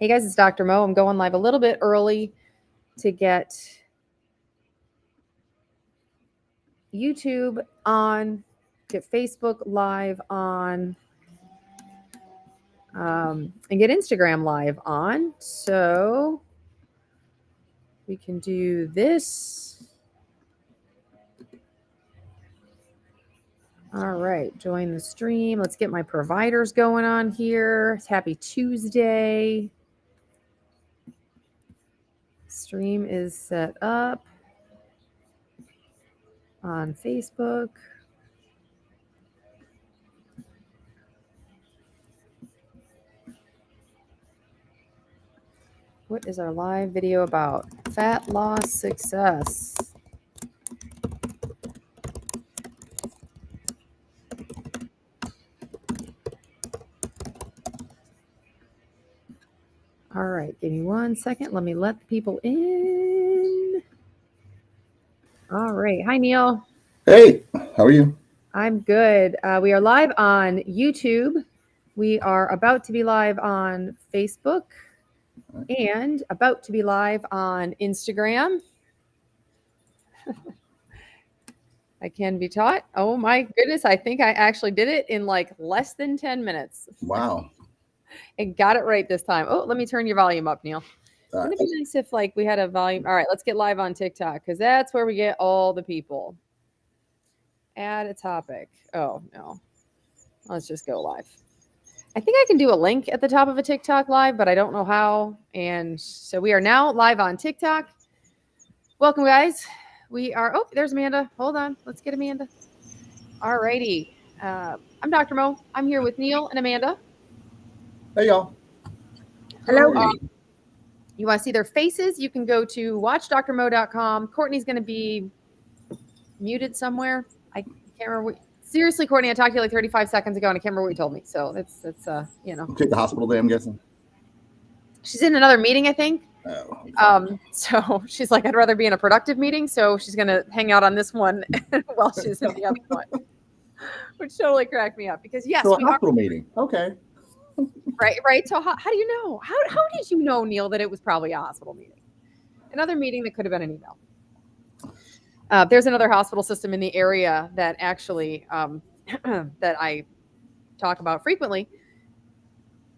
Hey guys, it's Dr. Mo. I'm going live a little bit early to get YouTube on, get Facebook live on, and get Instagram live on. So we can do this. All right, join the stream. Let's get my providers going on here. It's Happy Tuesday. Stream is set up on Facebook. What is our live video about? Fat loss success. All right, give me 1 second. Let me let the people in. All right. Hi, Neil. Hey, how are you? I'm good. We are live on YouTube. We are about to be live on Facebook and about to be live on Instagram. I can be taught. Oh my goodness. I think I actually did it in like less than 10 minutes. Wow. And got it right this time. Oh, let me turn your volume up, Neil. Wouldn't it be nice if like we had a volume? All right, let's get live on TikTok because that's where we get all the people. Add a topic. Oh, no. Let's just go live. I think I can do a link at the top of a TikTok live, but I don't know how. And so we are now live on TikTok. Welcome, guys. We are, oh, there's Amanda. Hold on. Let's get Amanda. All righty. I'm Dr. Mo. I'm here with Neil and Amanda. Hey, y'all. Hello. You want to see their faces? You can go to watchdrmo.com. Courtney's going to be muted somewhere. I can't remember. Seriously, Courtney, I talked to you like 35 seconds ago, and I can't remember what you told me. So it's you know. Take the hospital day, I'm guessing. She's in another meeting, I think. Oh. Okay. So she's like, I'd rather be in a productive meeting. So she's going to hang out on this one while she's in the other one, which totally cracked me up because yes, so a hospital meeting. Okay. Right. So how do you know? How did you know, Neil, that it was probably a hospital meeting? Another meeting that could have been an email. There's another hospital system in the area that actually that I talk about frequently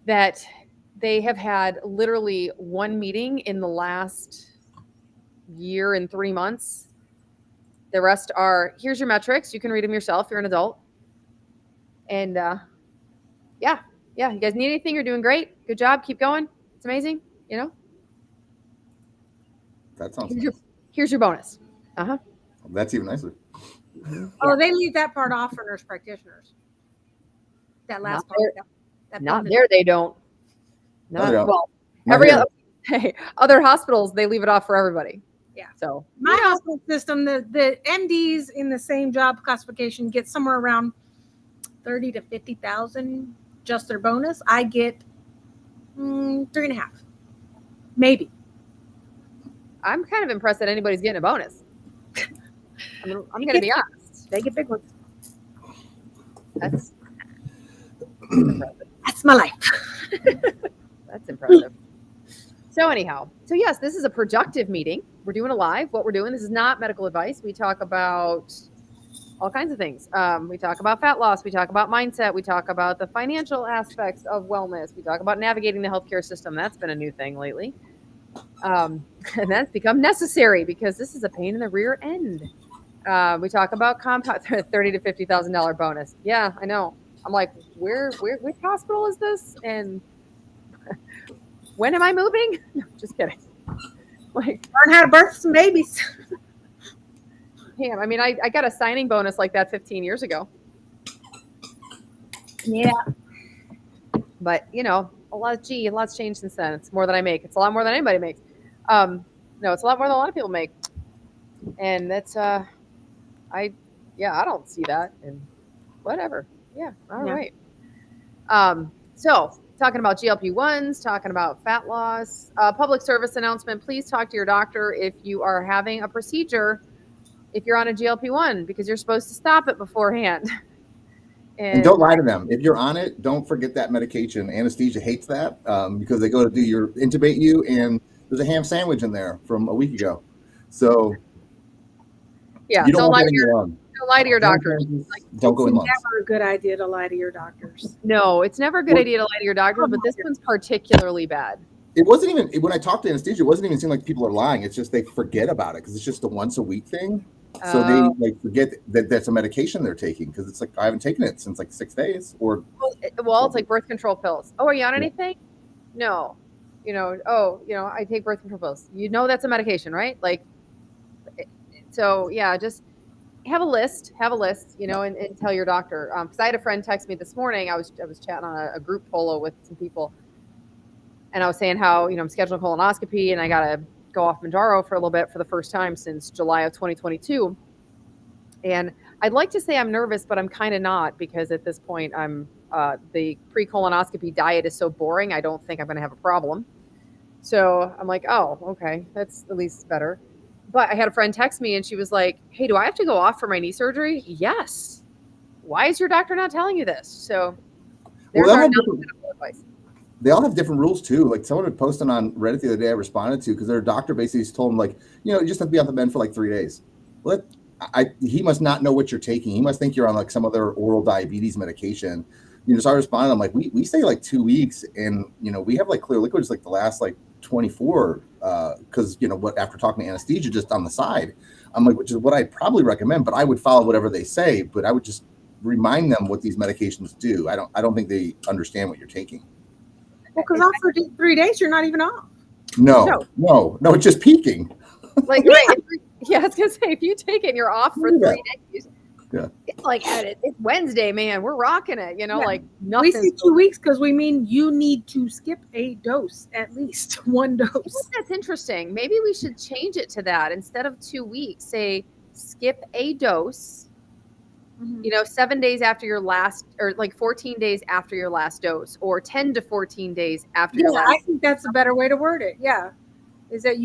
that they have had literally one meeting in the last year and 3 months. The rest are, here's your metrics. You can read them yourself. You're an adult. And yeah, you guys need anything? You're doing great. Good job. Keep going. It's amazing. You know? That sounds here's your bonus. Uh-huh. That's even nicer. Oh, they leave that part off for nurse practitioners. That last part. Not there, they don't. Not well. Every other hospitals, they leave it off for everybody. Yeah. So my hospital system, the MDs in the same job classification get somewhere around 30 to 50,000 just their bonus. I get 3.5, maybe. I'm kind of impressed that anybody's getting a bonus. I'm going to be honest. They get big ones. That's impressive. That's my life. That's impressive. So anyhow, yes, this is a productive meeting. We're doing a live. What we're doing, this is not medical advice. We talk about all kinds of things. We talk about fat loss. We talk about mindset. We talk about the financial aspects of wellness. We talk about navigating the healthcare system. That's been a new thing lately. And that's become necessary because this is a pain in the rear end. We talk about compound $30,000 to $50,000 bonus. Yeah, I know. I'm like, which hospital is this? And when am I moving? No, just kidding. Like, learn how to birth some babies. Yeah, I mean, I got a signing bonus like that 15 years ago. Yeah. But, you know, a lot's changed since then. It's more than I make. It's a lot more than anybody makes. No, it's a lot more than a lot of people make. And that's, I don't see that. And whatever. Yeah, all right. So, talking about GLP-1s, talking about fat loss, public service announcement, please talk to your doctor if you are having a procedure, if you're on a GLP-1, because you're supposed to stop it beforehand. And don't lie to them. If you're on it, don't forget that medication. Anesthesia hates that because they go to intubate you, and there's a ham sandwich in there from a week ago. So yeah, you don't lie to your don't lie to your doctor. Don't go in lunch. It's never a good idea to lie to your doctors. No, it's never a good idea to lie to your doctor, but this one's particularly bad. It wasn't even, when I talked to anesthesia, it wasn't even seem like people are lying. It's just they forget about it because it's just a once a week thing. So they like forget that that's a medication they're taking because it's like, I haven't taken it since like 6 days. Or well, it's like birth control pills. Oh, are you on anything? No. I take birth control pills. You know that's a medication, right? Like, so yeah, just have a list, and tell your doctor. Because I had a friend text me this morning. I was chatting on a group polo with some people, and I was saying how I'm scheduling colonoscopy, and I gotta go off Manjaro for a little bit for the first time since July of 2022. And I'd like to say I'm nervous, but I'm kind of not, because at this point the pre-colonoscopy diet is so boring. I don't think I'm going to have a problem. So I'm like, oh, okay, that's at least better. But I had a friend text me and she was like, hey, do I have to go off for my knee surgery? Yes. Why is your doctor not telling you this? So there's our medical advice. They all have different rules too. Like someone had posted on Reddit the other day I responded to, because their doctor basically told them, like, you just have to be on the mend for like 3 days. Well, he must not know what you're taking. He must think you're on like some other oral diabetes medication. So I responded, I'm like, we stay like 2 weeks, and we have like clear liquids like the last like 24 because what, after talking to anesthesia just on the side, I'm like, which is what I'd probably recommend, but I would follow whatever they say, but I would just remind them what these medications do. I don't think they understand what you're taking. Well, because after 3 days, you're not even off. No, it's just peaking. Like, right. Yeah, I was going to say, if you take it and you're off for 3 days, it's like, it's Wednesday, man. We're rocking it, like nothing. We say 2 weeks because we mean you need to skip a dose, at least one dose. That's interesting. Maybe we should change it to that. Instead of 2 weeks, say skip a dose. 7 days after your last, or like 14 days after your last dose, or 10 to 14 days after your last. I think that's a better way to word it. Yeah. Is that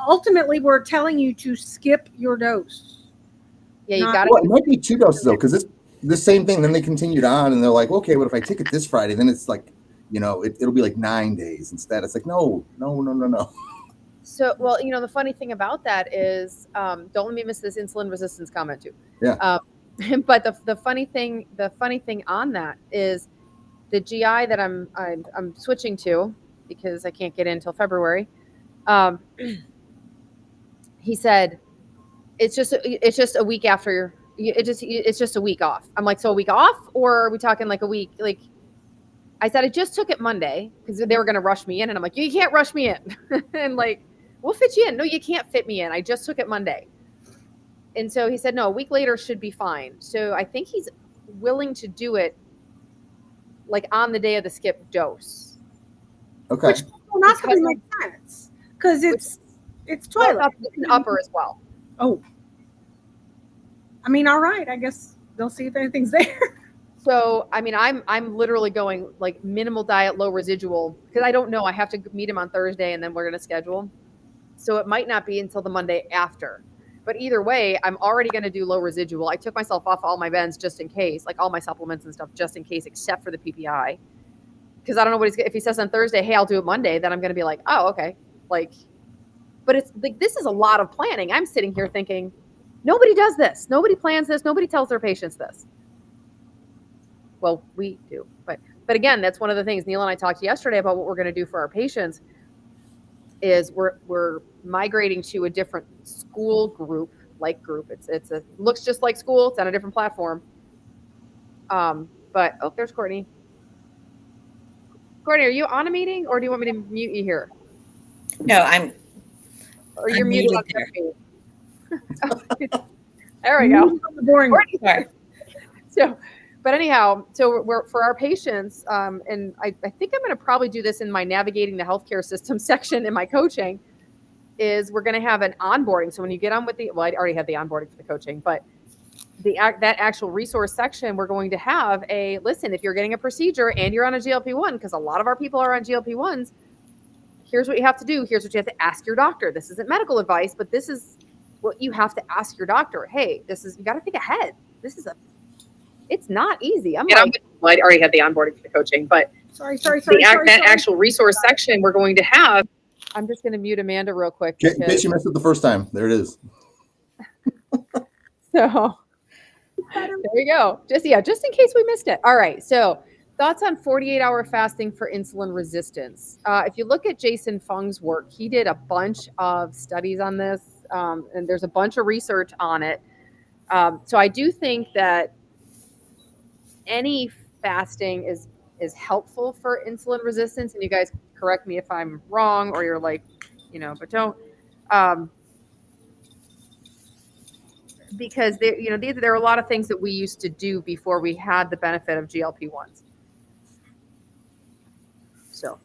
ultimately we're telling you to skip your dose. Yeah, you got it. Well, it might be 2 doses though, because it's the same thing. Then they continued on and they're like, okay, what if I take it this Friday? Then it's like, it'll be like 9 days instead. It's like, no. So, well, the funny thing about that is, don't let me miss this insulin resistance comment too. Yeah. But the funny thing on that is the GI that I'm switching to, because I can't get in until February. He said it's just a week after it's just a week off. I'm like, so a week off, or are we talking like a week? Like, I said I just took it Monday because they were going to rush me in, and I'm like, you can't rush me in. And like, we'll fit you in. No, you can't fit me in. I just took it Monday. And so he said, no, a week later should be fine. So I think he's willing to do it like on the day of the skip dose. Okay. Which colonoscopy makes sense because it's toilet. It's an upper as well. Oh. I mean, all right. I guess they'll see if anything's there. So, I mean, I'm literally going like minimal diet, low residual, because I don't know. I have to meet him on Thursday and then we're going to schedule. So it might not be until the Monday after. But either way, I'm already going to do low residual. I took myself off all my meds just in case, like all my supplements and stuff just in case, except for the PPI. Because I don't know if he says on Thursday, hey, I'll do it Monday, then I'm going to be like, oh, okay. Like, but it's like, this is a lot of planning. I'm sitting here thinking, nobody does this. Nobody plans this. Nobody tells their patients this. Well, we do. But again, that's one of the things Neil and I talked yesterday about what we're going to do for our patients is we're migrating to a different school group. It's looks just like school. It's on a different platform. But there's Courtney. Courtney, are you on a meeting, or do you want me to mute you here? No, I'm. Or you're muted on there. There we go. Boring. Sorry. So, but anyhow, so we're for our patients, and I think I'm going to probably do this in my navigating the healthcare system section in my coaching. Is we're going to have an onboarding. So when you get on with I already had the onboarding for the coaching, but that actual resource section, we're going to have listen, if you're getting a procedure and you're on a GLP-1, because a lot of our people are on GLP-1s, here's what you have to do. Here's what you have to ask your doctor. This isn't medical advice, but this is what you have to ask your doctor. Hey, you got to think ahead. This is It's not easy. I'm And like, I already had the onboarding for the coaching, but Sorry. that actual resource section we're going to have. I'm just going to mute Amanda real quick. In case you missed it the first time, there it is. So there you go. Just in case we missed it. All right. So thoughts on 48-hour fasting for insulin resistance. If you look at Jason Fung's work, he did a bunch of studies on this, and there's a bunch of research on it. So I do think that any fasting is helpful for insulin resistance. And you guys correct me if I'm wrong, or you're like, but don't. Because there are a lot of things that we used to do before we had the benefit of GLP-1s. So,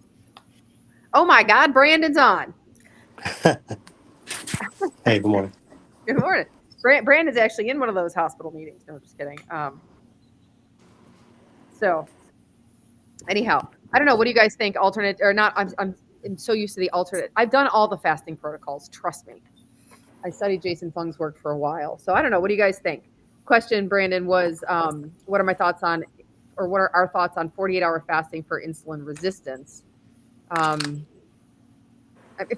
oh my God, Brandon's on. Hey, good morning. Good morning. Brandon's actually in one of those hospital meetings. No, just kidding. So, anyhow, I don't know. What do you guys think? Alternate or not? I'm so used to the alternate. I've done all the fasting protocols. Trust me. I studied Jason Fung's work for a while. So I don't know. What do you guys think? Question, Brandon, was what are my thoughts on, or what are our thoughts on 48-hour fasting for insulin resistance?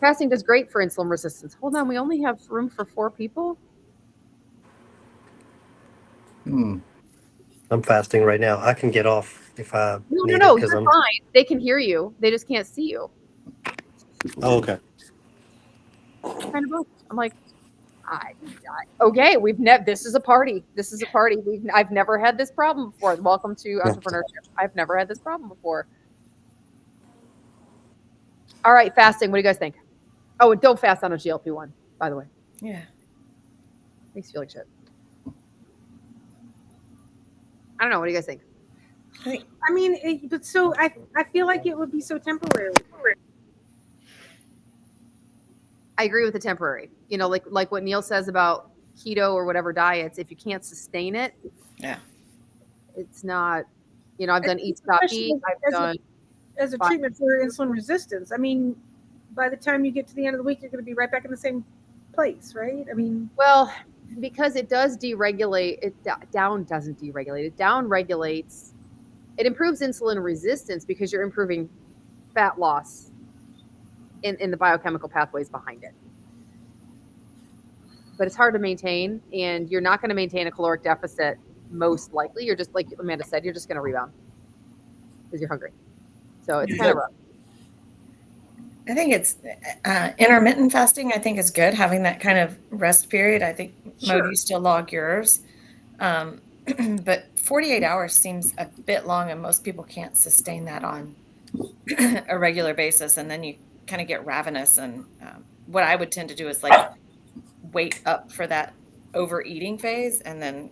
Fasting does great for insulin resistance. Hold on. We only have room for 4 people. I'm fasting right now. I can get off if I need No. it, You're I'm fine. They can hear you. They just can't see you. Oh, okay. Kind of both. I'm like, okay, this is a party. This is a party. I've never had this problem before. Welcome to entrepreneurship. I've never had this problem before. All right, fasting. What do you guys think? Oh, and don't fast on a GLP-1, by the way. Yeah. Makes you feel like shit. I don't know. What do you guys think? I mean, I feel like it would be so temporary. I agree with the temporary. Like what Neil says about keto or whatever diets. If you can't sustain it, Yeah. it's not. I've done eat, stop, eat. I've done as a treatment for insulin resistance. I mean, by the time you get to the end of the week, you're going to be right back in the same place, right? I mean, well, because it does deregulate. It doesn't deregulate. It downregulates. It improves insulin resistance because you're improving fat loss in the biochemical pathways behind it. But it's hard to maintain, and you're not going to maintain a caloric deficit most likely. You're just, like Amanda said, you're just going to rebound because you're hungry. So it's kind of rough. I think it's intermittent fasting. I think is good, having that kind of rest period. I think Mo, you still log yours. But 48 hours seems a bit long, and most people can't sustain that on a regular basis. And then you kind of get ravenous. And what I would tend to do is like wait up for that overeating phase, and then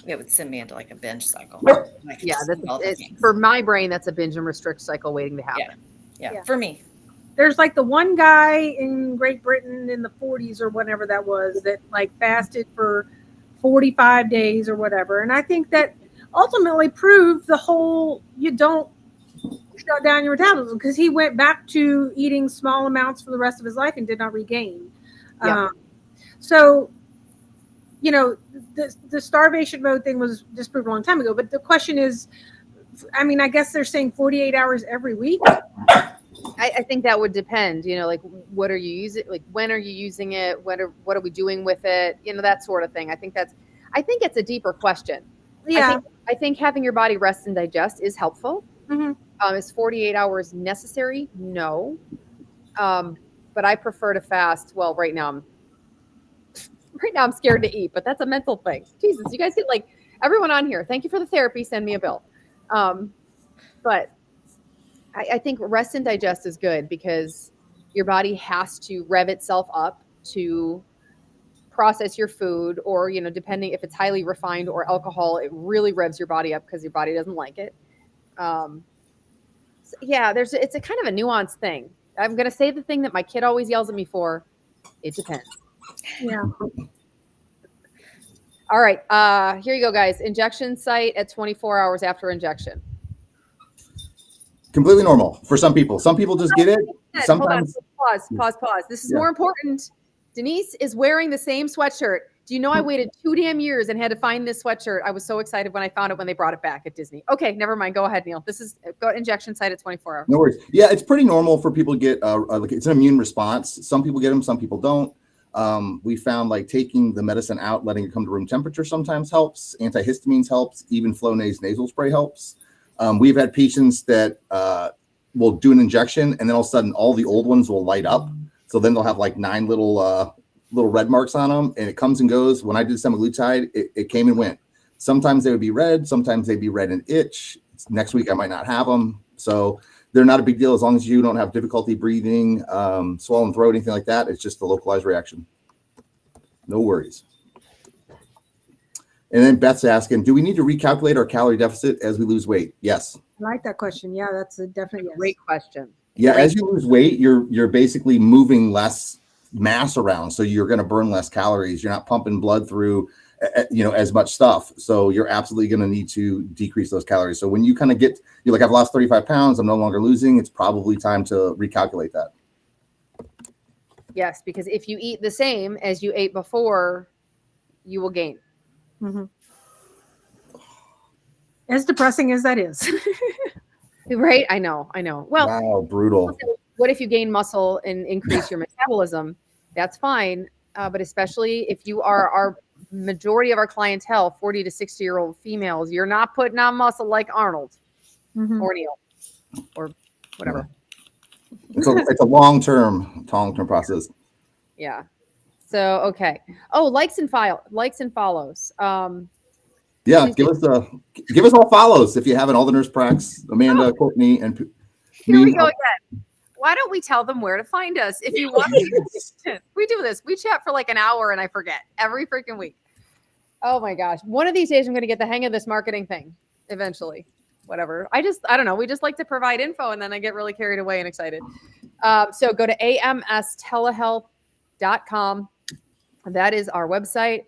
it would send me into like a binge cycle. Yeah, for my brain, that's a binge and restrict cycle waiting to happen. Yeah, for me. There's like the one guy in Great Britain in the 40s or whatever that was that like fasted for 45 days or whatever. And I think that ultimately proved the whole, you don't shut down your metabolism, because he went back to eating small amounts for the rest of his life and did not regain. Yeah. So, the starvation mode thing was disproved a long time ago. But the question is, I mean, I guess they're saying 48 hours every week. I think that would depend, like what are you using? Like, when are you using it? What are we doing with it? That sort of thing. I think it's a deeper question. Yeah. I think having your body rest and digest is helpful. Mm-hmm. Is 48 hours necessary? No. But I prefer to fast. Well, right now I'm scared to eat, but that's a mental thing. Jesus, you guys get like everyone on here. Thank you for the therapy. Send me a bill. But I think rest and digest is good, because your body has to rev itself up to process your food, or, depending if it's highly refined or alcohol, it really revs your body up because your body doesn't like it. It's a kind of a nuanced thing. I'm going to say the thing that my kid always yells at me for. It depends. Yeah. All right. Here you go, guys. Injection site at 24 hours after injection. Completely normal for some people. Some people just get it. Sometimes. Hold on. Pause. This is more important. Denise is wearing the same sweatshirt. Do you know I waited 2 damn years and had to find this sweatshirt? I was so excited when I found it when they brought it back at Disney. Okay, never mind. Go ahead, Neil. This is go injection site at 24 hours. No worries. Yeah, it's pretty normal for people to get like it's an immune response. Some people get them, some people don't. We found like taking the medicine out, letting it come to room temperature sometimes helps. Antihistamines helps. Even Flonase nasal spray helps. We've had patients that will do an injection and then all of a sudden all the old ones will light up. So then they'll have like 9 little red marks on them, and it comes and goes. When I did semaglutide, it came and went. Sometimes they would be red. Sometimes they'd be red and itch. Next week I might not have them. So they're not a big deal as long as you don't have difficulty breathing, swollen throat, anything like that. It's just a localized reaction. No worries. And then Beth's asking, do we need to recalculate our calorie deficit as we lose weight? Yes. I like that question. Yeah, that's a definite yes. Great question. Yeah, as you lose weight, you're basically moving less mass around, so you're going to burn less calories. You're not pumping blood through, as much stuff. So you're absolutely going to need to decrease those calories. So when you kind of you're like, I've lost 35 pounds, I'm no longer losing. It's probably time to recalculate that. Yes, because if you eat the same as you ate before, you will gain. Mm-hmm. As depressing as that is. Right? I know. Well, wow, brutal. What if you gain muscle and increase your metabolism? That's fine. But especially if you are our majority of our clientele, 40 to 60-year-old females, you're not putting on muscle like Arnold or Neil or whatever. It's a long-term process. Yeah. So, okay. Oh, likes and follows. Yeah, give us all follows if you haven't. All the nurse pracs, Amanda, Courtney, and here we go again. Why don't we tell them where to find us if you want to? We do this. We chat for like an hour and I forget every freaking week. Oh my gosh. One of these days I'm going to get the hang of this marketing thing eventually. Whatever. I don't know. We just like to provide info and then I get really carried away and excited. So go to amstelehealth.com. That is our website.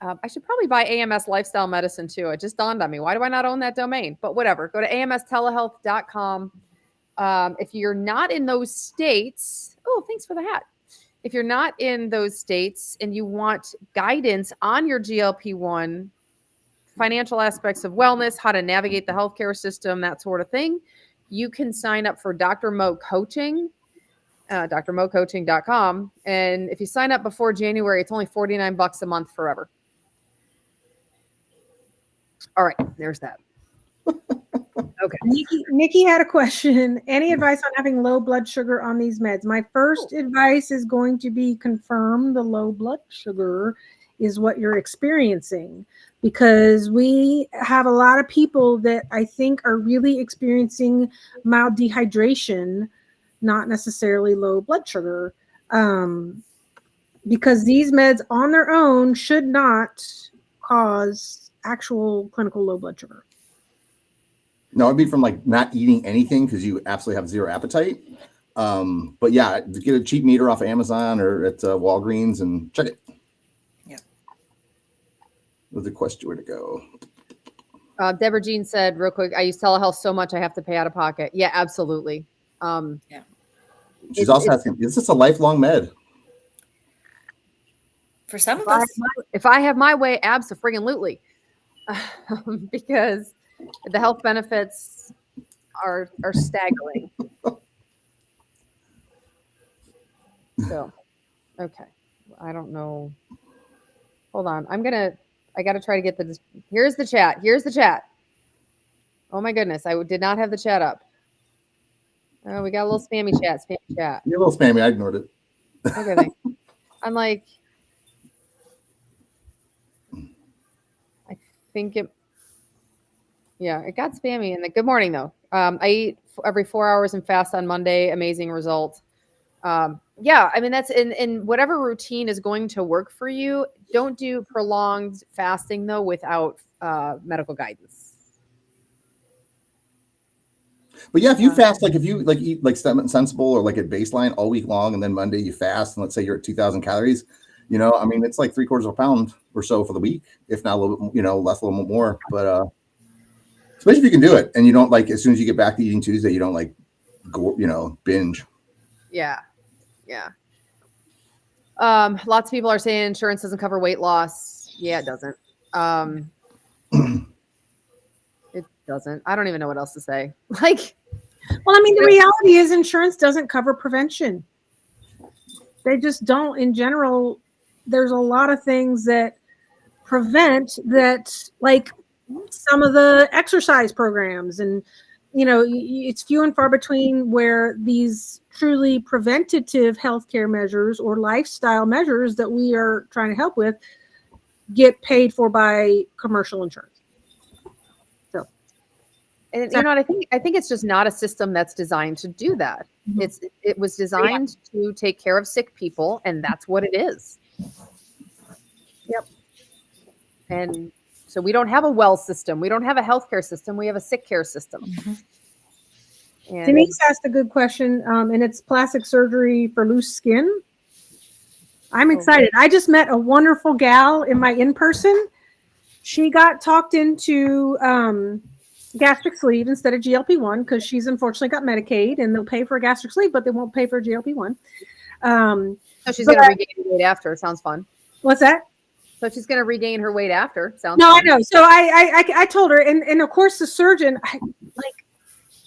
I should probably buy AMS Lifestyle Medicine too. It just dawned on me. Why do I not own that domain? But whatever. Go to amstelehealth.com. If you're not in those states, oh, thanks for the hat. If you're not in those states and you want guidance on your GLP-1, financial aspects of wellness, how to navigate the healthcare system, that sort of thing, you can sign up for Dr. Mo Coaching, drmocoaching.com. And if you sign up before January, it's only $49 a month forever. All right, there's that. Okay. Nikki had a question. Any advice on having low blood sugar on these meds? My first advice is going to be confirm the low blood sugar is what you're experiencing, because we have a lot of people that I think are really experiencing mild dehydration, not necessarily low blood sugar, because these meds on their own should not cause actual clinical low blood sugar. No, it'd be from like not eating anything because you absolutely have zero appetite. But yeah, get a cheap meter off of Amazon or at Walgreens and check it. Yeah. With the question where to go. Deborah Jean said real quick, I use telehealth so much I have to pay out of pocket. Yeah, absolutely. Yeah. She's also asking, is this a lifelong med? For some of us. If I have my way, abso-friggin-lutely. Because the health benefits are staggering. So, okay. I don't know. Hold on. I got to try to get here's the chat. Oh my goodness. I did not have the chat up. Oh, we got a little spammy chat. You're a little spammy. I ignored it. Okay, thanks. I'm like, I think it got spammy. And good morning though. I eat every 4 hours and fast on Monday. Amazing result. Yeah, I mean, that's in whatever routine is going to work for you. Don't do prolonged fasting though without medical guidance. But yeah, if you fast, like if you like eat like sensible or like at baseline all week long, and then Monday you fast, and let's say you're at 2,000 calories, I mean, it's like 3/4 of a pound or so for the week, if not a little bit, less, a little bit more. But especially if you can do it, and you don't like as soon as you get back to eating Tuesday, you don't like go, binge. Yeah. Lots of people are saying insurance doesn't cover weight loss. Yeah, it doesn't. It doesn't. I don't even know what else to say. Like, well, I mean, the reality is insurance doesn't cover prevention. They just don't in general. There's a lot of things that prevent that, like some of the exercise programs, and it's few and far between where these truly preventative healthcare measures or lifestyle measures that we are trying to help with get paid for by commercial insurance. And I think it's just not a system that's designed to do that. Mm-hmm. It was designed to take care of sick people, and that's what it is. Yep. And so we don't have a well system. We don't have a healthcare system. We have a sick care system. Mm-hmm. And Denise asked a good question, and it's plastic surgery for loose skin. I'm excited. I just met a wonderful gal in my in-person. She got talked into gastric sleeve instead of GLP-1 because she's unfortunately got Medicaid, and they'll pay for a gastric sleeve, but they won't pay for GLP-1. So she's going to regain weight after. Sounds fun. What's that? So she's going to regain her weight after. Sounds no, fun. I know. So I told her, and of course the surgeon,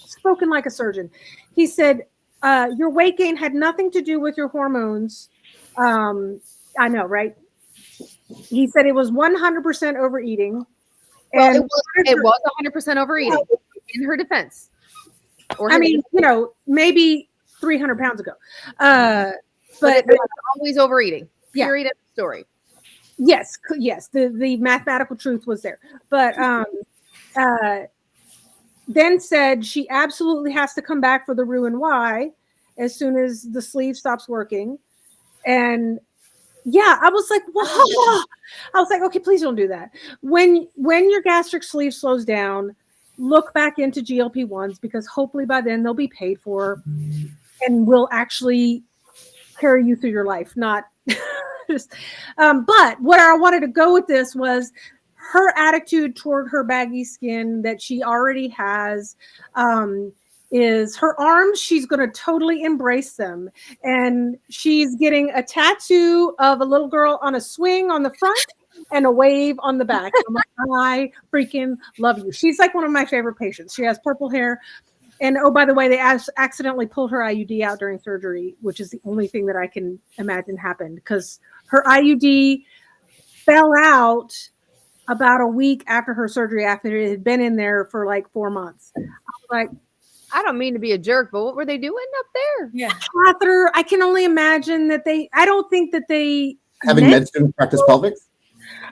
spoken like a surgeon. He said, your weight gain had nothing to do with your hormones. I know, right? He said it was 100% overeating. Well, it was 100% overeating in her defense. Or I mean, maybe 300 pounds ago. But it was always overeating. Period. End of story. Yes. The mathematical truth was there. But then said she absolutely has to come back for the Roux-en-Y as soon as the sleeve stops working. And yeah, I was like, whoa. I was like, okay, please don't do that. When your gastric sleeve slows down, look back into GLP-1s because hopefully by then they'll be paid for and will actually carry you through your life, not just. But what I wanted to go with this was her attitude toward her baggy skin that she already has. Is her arms, she's going to totally embrace them. And she's getting a tattoo of a little girl on a swing on the front and a wave on the back. I'm like, I freaking love you. She's like one of my favorite patients. She has purple hair. And oh, by the way, they accidentally pulled her IUD out during surgery, which is the only thing that I can imagine happened because her IUD fell out about a week after her surgery, after it had been in there for like 4 months. I was like, I don't mean to be a jerk, but what were they doing up there? Yeah. Catheter. I can only imagine that I don't think that they. Having med student practice pelvics?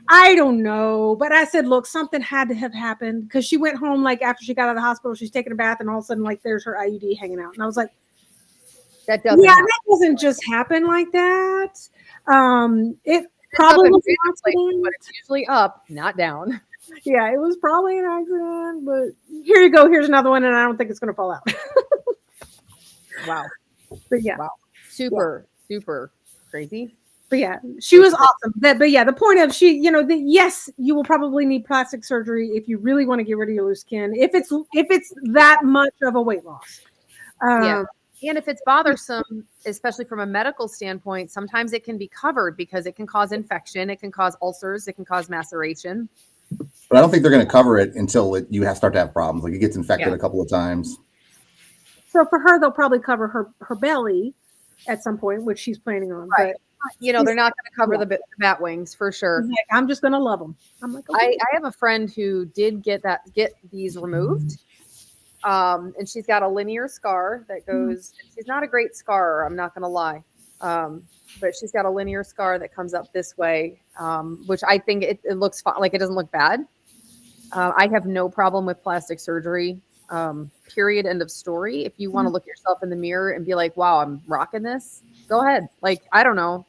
I don't know. But I said, look, something had to have happened because she went home like after she got out of the hospital, she's taking a bath and all of a sudden like there's her IUD hanging out. And I was like, that doesn't happen. That doesn't just happen like that. It probably was an accident. But it's usually up, not down. Yeah, it was probably an accident, but here you go. Here's another one, and I don't think it's going to fall out. Wow. But yeah. Wow. Super crazy. But yeah, she was awesome. But yeah, the point of yes, you will probably need plastic surgery if you really want to get rid of your loose skin. If it's that much of a weight loss. Yeah. And if it's bothersome, especially from a medical standpoint, sometimes it can be covered because it can cause infection. It can cause ulcers. It can cause maceration. But I don't think they're going to cover it until you start to have problems. Like it gets infected a couple of times. So for her, they'll probably cover her belly at some point, which she's planning on. Right. But they're not going to cover the bat wings for sure. Like, I'm just going to love them. I'm like, okay. I have a friend who did get these removed. And she's got a linear scar that goes, she's not a great scar, I'm not going to lie. But she's got a linear scar that comes up this way, which I think it looks fine. Like it doesn't look bad. I have no problem with plastic surgery. Period. End of story. If you want to look yourself in the mirror and be like, wow, I'm rocking this, go ahead. Like, I don't know.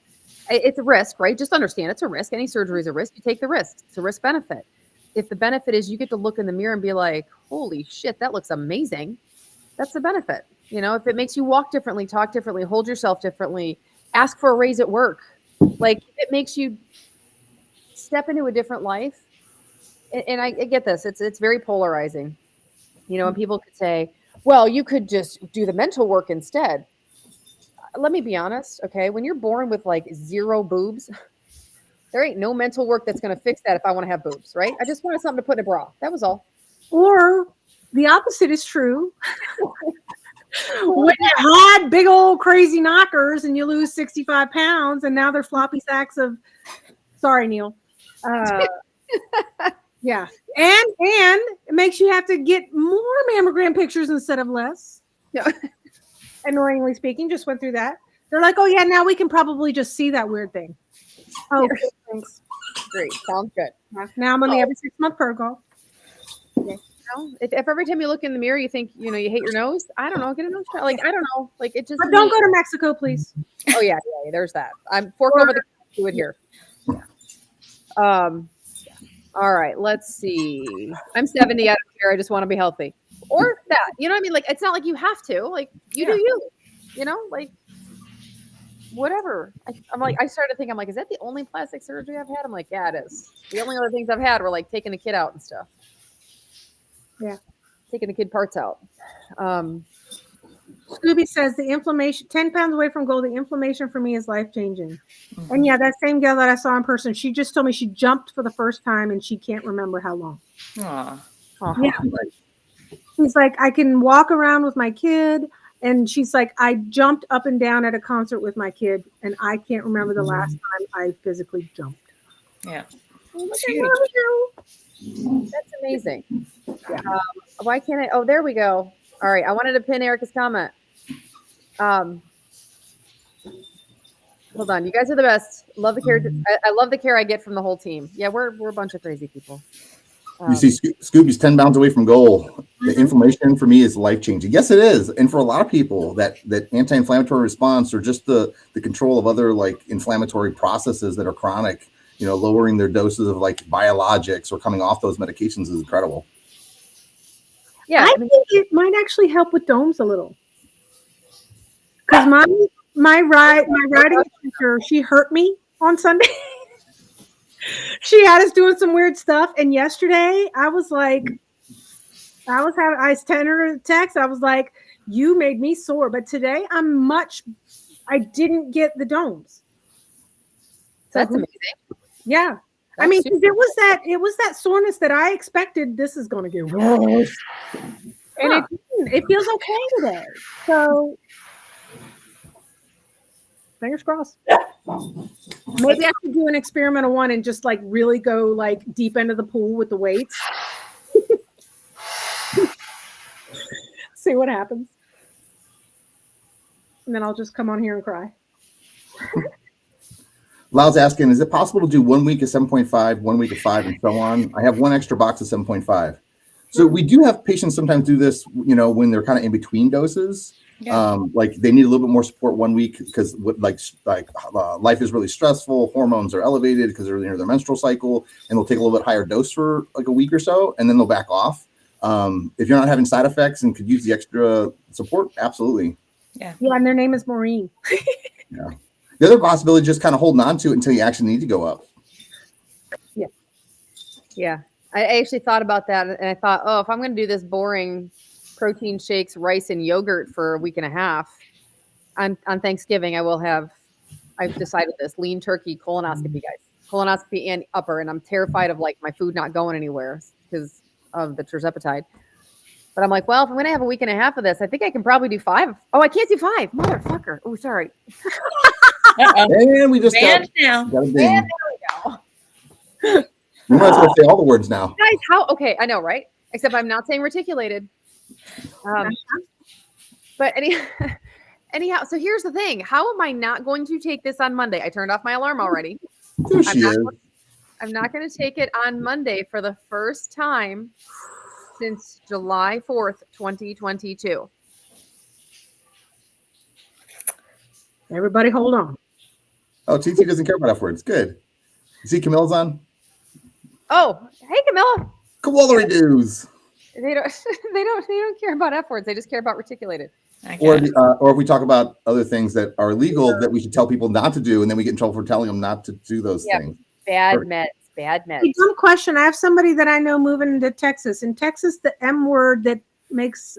It's a risk, right? Just understand it's a risk. Any surgery is a risk. You take the risk. It's a risk benefit. If the benefit is you get to look in the mirror and be like, holy shit, that looks amazing. That's the benefit. If it makes you walk differently, talk differently, hold yourself differently, ask for a raise at work. Like if it makes you step into a different life. And I get this. It's very polarizing. And people could say, well, you could just do the mental work instead. let me be honest, okay? When you're born with like 0 boobs, there ain't no mental work that's going to fix that if I want to have boobs, right? I just wanted something to put in a bra. That was all. Or the opposite is true. When you had big old crazy knockers and you lose 65 pounds and now they're floppy sacks of, sorry, Neil. Yeah. And it makes you have to get more mammogram pictures instead of less. Yeah. Annoyingly speaking, just went through that. They're like, oh yeah, now we can probably just see that weird thing. Oh, okay, thanks. Great. Sounds good. Now I'm on the every 6-month protocol. Okay. No, if every time you look in the mirror you think you hate your nose, I don't know, get a nose job. Like I don't know, like it just. But don't go to Mexico, please. Oh yeah, there's that. I'm fork over the do it here. All right, let's see. I'm 70. I don't care. I just want to be healthy, or that. You know what I mean? Like it's not like you have to. Like you do you. You know, like whatever. I'm like, I started to think, I'm like, is that the only plastic surgery I've had? I'm like, yeah, it is. The only other things I've had were like taking the kid out and stuff. Yeah. Taking the kid parts out. Scooby says the inflammation, 10 pounds away from goal, the inflammation for me is life-changing. And yeah, that same gal that I saw in person, she just told me she jumped for the first time and she can't remember how long. Aw. Yeah. She's like, I can walk around with my kid. And she's like, I jumped up and down at a concert with my kid, and I can't remember the last time I physically jumped. Yeah. That's amazing. Yeah. Why can't I? Oh, there we go. All right. I wanted to pin Erica's comment. Hold on. You guys are the best. Love the care. I love the care I get from the whole team. Yeah, we're a bunch of crazy people. You see, Scooby's 10 pounds away from goal. The inflammation for me is life changing. Yes, it is. And for a lot of people, that anti-inflammatory response or just the control of other like inflammatory processes that are chronic, lowering their doses of like biologics or coming off those medications is incredible. Yeah, I think it might actually help with DOMS a little. Because my riding instructor, she hurt me on Sunday. She had us doing some weird stuff, and yesterday I was like, I sent her a text. I was like, "You made me sore," but today I didn't get the DOMS. That's amazing. Yeah, That's I mean, super. it was that soreness that I expected. This is going to get worse, and it feels okay today. So. Fingers crossed. Maybe I should do an experimental one and just like really go like deep into the pool with the weights. See what happens. And then I'll just come on here and cry. Lau's asking, is it possible to do 1 week of 7.5, 1 week of 5, and so on? I have one extra box of 7.5. So we do have patients sometimes do this, when they're kind of in between doses. Yeah. Like they need a little bit more support 1 week because life is really stressful. Hormones are elevated because they're near their menstrual cycle, and they'll take a little bit higher dose for like a week or so, and then they'll back off. If you're not having side effects and could use the extra support, absolutely. Yeah, and their name is Maureen. Yeah. The other possibility is just kind of holding on to it until you actually need to go up. Yeah. I actually thought about that, and I thought, if I'm going to do this boring protein shakes, rice, and yogurt for a week and a half on Thanksgiving, I've decided this lean turkey colonoscopy, guys, colonoscopy and upper. And I'm terrified of like my food not going anywhere because of the tirzepatide. But I'm like, well, if I'm going to have a week and a half of this, I think I can probably do 5. Oh, I can't do 5. Motherfucker. Oh, sorry. And we just Banned now. got a ding. There we go. You might as well say all the words now. Guys, okay, I know, right? Except I'm not saying reticulated. But anyhow, so here's the thing. How am I not going to take this on Monday? I turned off my alarm already. There she is. I'm not going to take it on Monday for the first time since July 4th, 2022. Everybody hold on. Oh, TT doesn't care about F words. Good. You see Camilla's on? Oh, hey, Camilla. Corollary dues. They don't care about F words. They just care about reticulated. Or if we talk about other things that are illegal that we should tell people not to do, and then we get in trouble for telling them not to do those things. Bad meds. Hey, dumb question. I have somebody that I know moving to Texas. In Texas, the M word that makes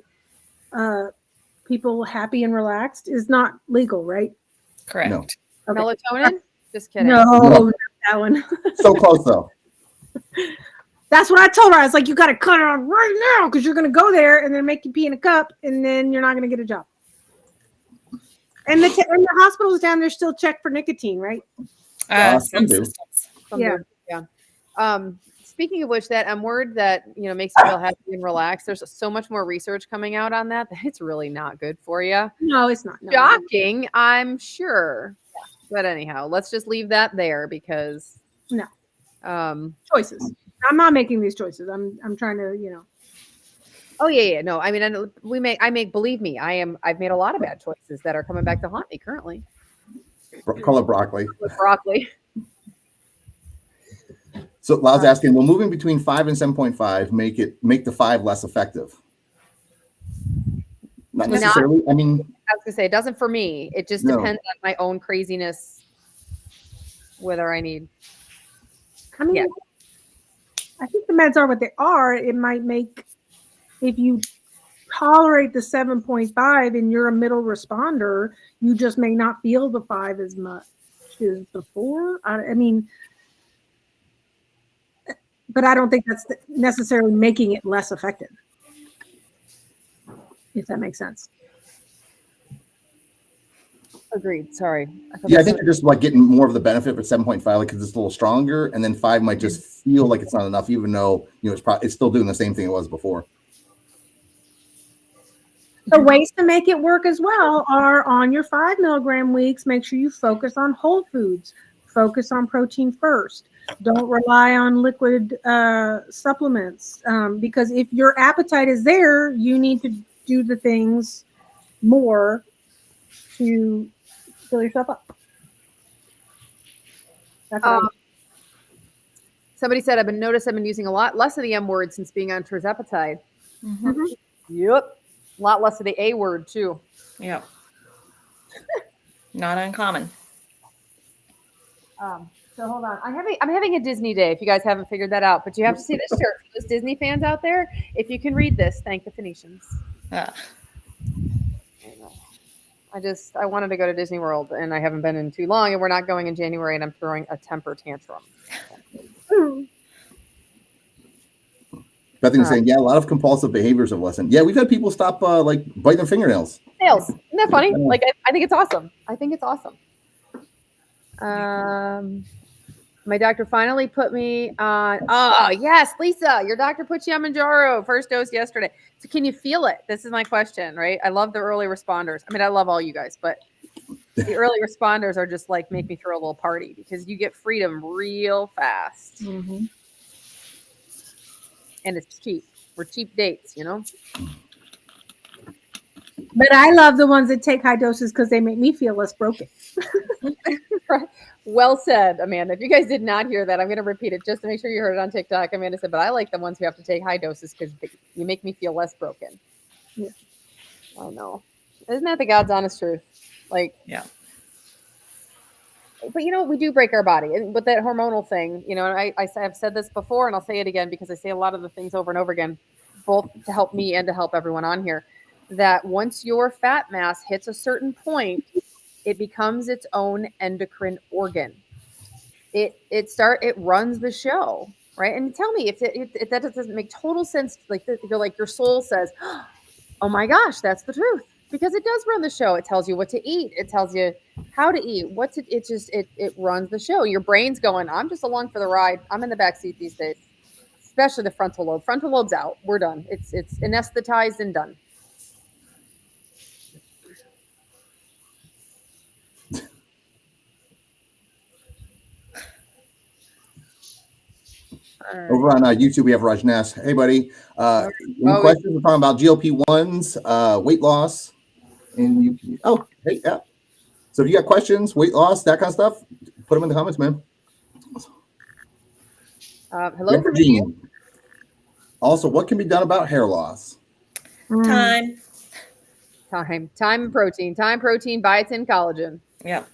people happy and relaxed is not legal, right? Correct. No. Okay. Melatonin? Just kidding. No, No. not that one. So close though. That's what I told her. I was like, you got to cut it off right now because you're going to go there and then make you pee in a cup and then you're not going to get a job. And the hospitals down there still check for nicotine, right? Some Some do. systems. Yeah. Yeah. Speaking of which, that M word that makes you feel happy and relaxed. There's so much more research coming out on that it's really not good for you. No, it's not. No. Shocking, I'm sure. But anyhow, let's just leave that there because No. Choices. I'm not making these choices. I'm trying to, Oh yeah. No, I mean, I make. Believe me, I've made a lot of bad choices that are coming back to haunt me currently. Call it broccoli. With broccoli. So I was asking, will moving between 5 and 7.5 make the 5 less effective? Not necessarily. I mean, I was gonna say it doesn't for me. It just No. depends on my own craziness whether I need. I mean, Yeah. I think the meds are what they are. It might make, if you tolerate the 7.5 and you're a middle responder, you just may not feel the 5 as much as before. I mean, but I don't think that's necessarily making it less effective. If that makes sense. Agreed. Sorry. I think you're just like getting more of the benefit for 7.5 because it's a little stronger, and then 5 might just feel like it's not enough, even though it's still doing the same thing it was before. The ways to make it work as well are on your 5 milligram weeks. Make sure you focus on whole foods. Focus on protein first. Don't rely on liquid supplements because if your appetite is there, you need to do the things more to fill yourself up. That's what somebody said I've been using a lot less of the M word since being on tirzepatide. Mm-hmm. Yep. A lot less of the A word too. Yep. Not uncommon. So hold on. I'm having a Disney day if you guys haven't figured that out, but you have to see this shirt. For those Disney fans out there, if you can read this, thank the Phoenicians. I wanted to go to Disney World and I haven't been in too long and we're not going in January and I'm throwing a temper tantrum. Bethany's saying, yeah, a lot of compulsive behaviors have lessened. Yeah, we've had people stop like biting their fingernails. Nails. Isn't that funny? Like I think it's awesome. My doctor finally put me on. Oh yes, Lisa, your doctor put you on Manjaro. First dose yesterday. So can you feel it? This is my question, right? I love the early responders. I mean, I love all you guys, but the early responders are just like make me throw a little party because you get freedom real fast, and it's cheap. We're cheap dates, But I love the ones that take high doses because they make me feel less broken. Well said, Amanda. If you guys did not hear that, I'm going to repeat it just to make sure you heard it on TikTok. Amanda said, but I like the ones who have to take high doses because you make me feel less broken. Yeah. I know. Isn't that the God's honest truth? Like, yeah. But we do break our body. And with that hormonal thing, and I've said this before and I'll say it again because I say a lot of the things over and over again, both to help me and to help everyone on here, that once your fat mass hits a certain point, it becomes its own endocrine organ. It runs the show, right? And tell me if that doesn't make total sense. Like your soul says, "Oh my gosh, that's the truth," because it does run the show. It tells you what to eat. It tells you how to eat. It runs the show. Your brain's going, "I'm just along for the ride. I'm in the back seat these days." Especially the frontal lobe. Frontal lobe's out. We're done. It's anesthetized and done. Right. Over on YouTube, we have Rajnesh. Hey, buddy. Any questions? We're talking about GLP-1s, weight loss. And hey, yeah. So if you got questions, weight loss, that kind of stuff, put them in the comments, man. Hello, Gene. Also, what can be done about hair loss? Time and protein. Time, protein, biotin, collagen. Yeah.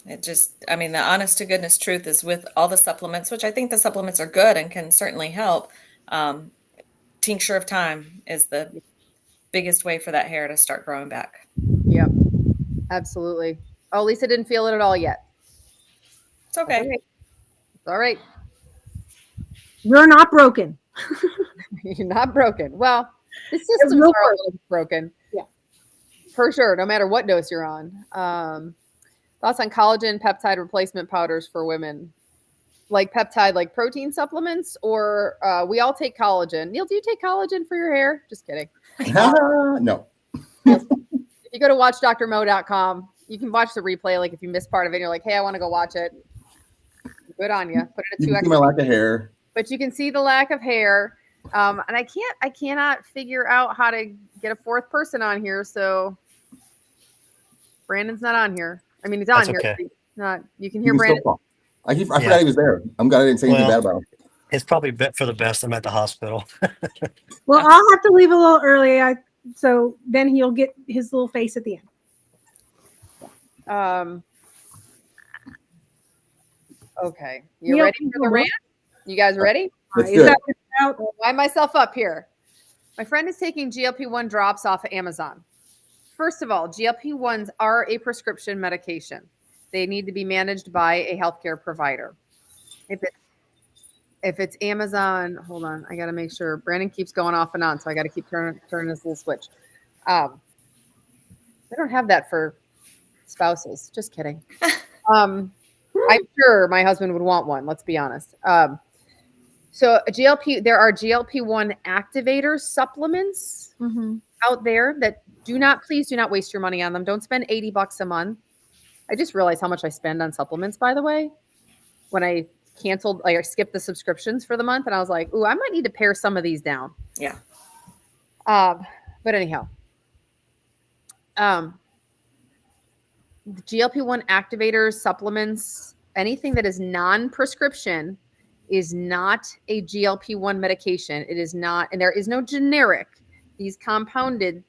The honest to goodness truth is with all the supplements, which I think the supplements are good and can certainly help. Tincture of time is the biggest way for that hair to start growing back. Yep. Absolutely. Oh, Lisa didn't feel it at all yet. It's okay. All right. You're not broken. You're not broken. Well, the systems are a little broken. Yeah. For sure, no matter what dose you're on. Thoughts on collagen peptide replacement powders for women? Like peptide, like protein supplements, or we all take collagen. Neil, do you take collagen for your hair? Just kidding. No. If you go to watchdrmo.com, you can watch the replay. Like if you missed part of it, and you're like, hey, I want to go watch it. Good on you. Put it at You 2x. can see my lack of hair. But you can see the lack of hair. And I cannot figure out how to get a fourth person on here. So Brandon's not on here. I mean, he's on here. Okay. But he's not. You can hear Brandon. I forgot he was there. I'm glad I didn't say anything bad about him. It's probably for the best. I'm at the hospital. Well, I'll have to leave a little early. So then he'll get his little face at the end. Okay. You ready for the rant? You guys ready? Let's do it. I'll wind myself up here. My friend is taking GLP-1 drops off of Amazon. First of all, GLP-1s are a prescription medication. They need to be managed by a healthcare provider. If it's Amazon, hold on, I got to make sure. Brandon keeps going off and on, so I got to keep turning this little switch. They don't have that for spouses. Just kidding. I'm sure my husband would want one. Let's be honest. So there are GLP-1 activator supplements out there that please do not waste your money on them. Don't spend $80 a month. I just realized how much I spend on supplements, by the way. When I I skipped the subscriptions for the month, and I was like, ooh, I might need to pare some of these down. Yeah. But anyhow, the GLP-1 activators, supplements, anything that is non-prescription is not a GLP-1 medication. It is not, and there is no generic. These compounding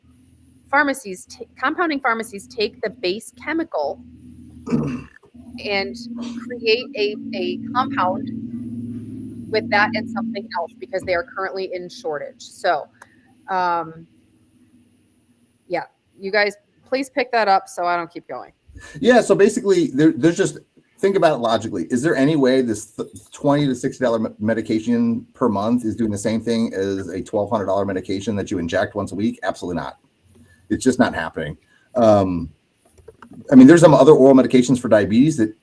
pharmacies take the base chemical and create a compound with that and something else because they are currently in shortage. So, yeah, you guys please pick that up so I don't keep going. Yeah, so basically, there's just, think about it logically. Is there any way this $20 to $60 medication per month is doing the same thing as a $1,200 medication that you inject once a week? Absolutely not. It's just not happening. I mean, there's some other oral medications for diabetes that,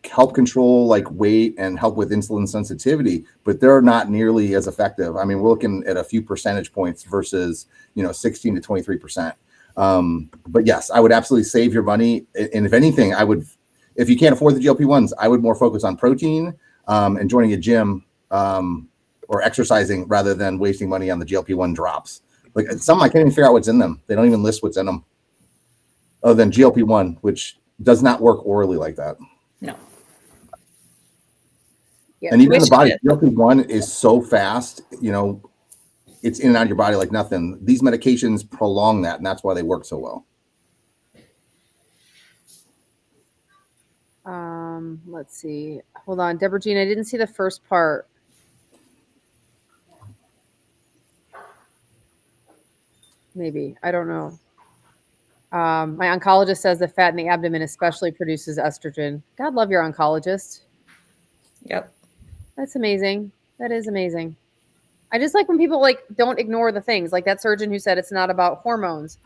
help control like weight and help with insulin sensitivity, but they're not nearly as effective. I mean, we're looking at a few percentage points versus, 16 to 23%. But yes, I would absolutely save your money. And if anything, if you can't afford the GLP-1s, I would more focus on protein and joining a gym or exercising rather than wasting money on the GLP-1 drops. Like some, I can't even figure out what's in them. They don't even list what's in them. Other than GLP-1, which does not work orally like that. No. Yeah. And even in the body, GLP-1 is so fast, it's in and out of your body like nothing. These medications prolong that, and that's why they work so well. Let's see. Hold on, Deborah Jean, I didn't see the first part. Maybe. I don't know. My oncologist says the fat in the abdomen especially produces estrogen. God love your oncologist. Yep. That's amazing. That is amazing. I just like when people don't ignore the things, like that surgeon who said it's not about hormones.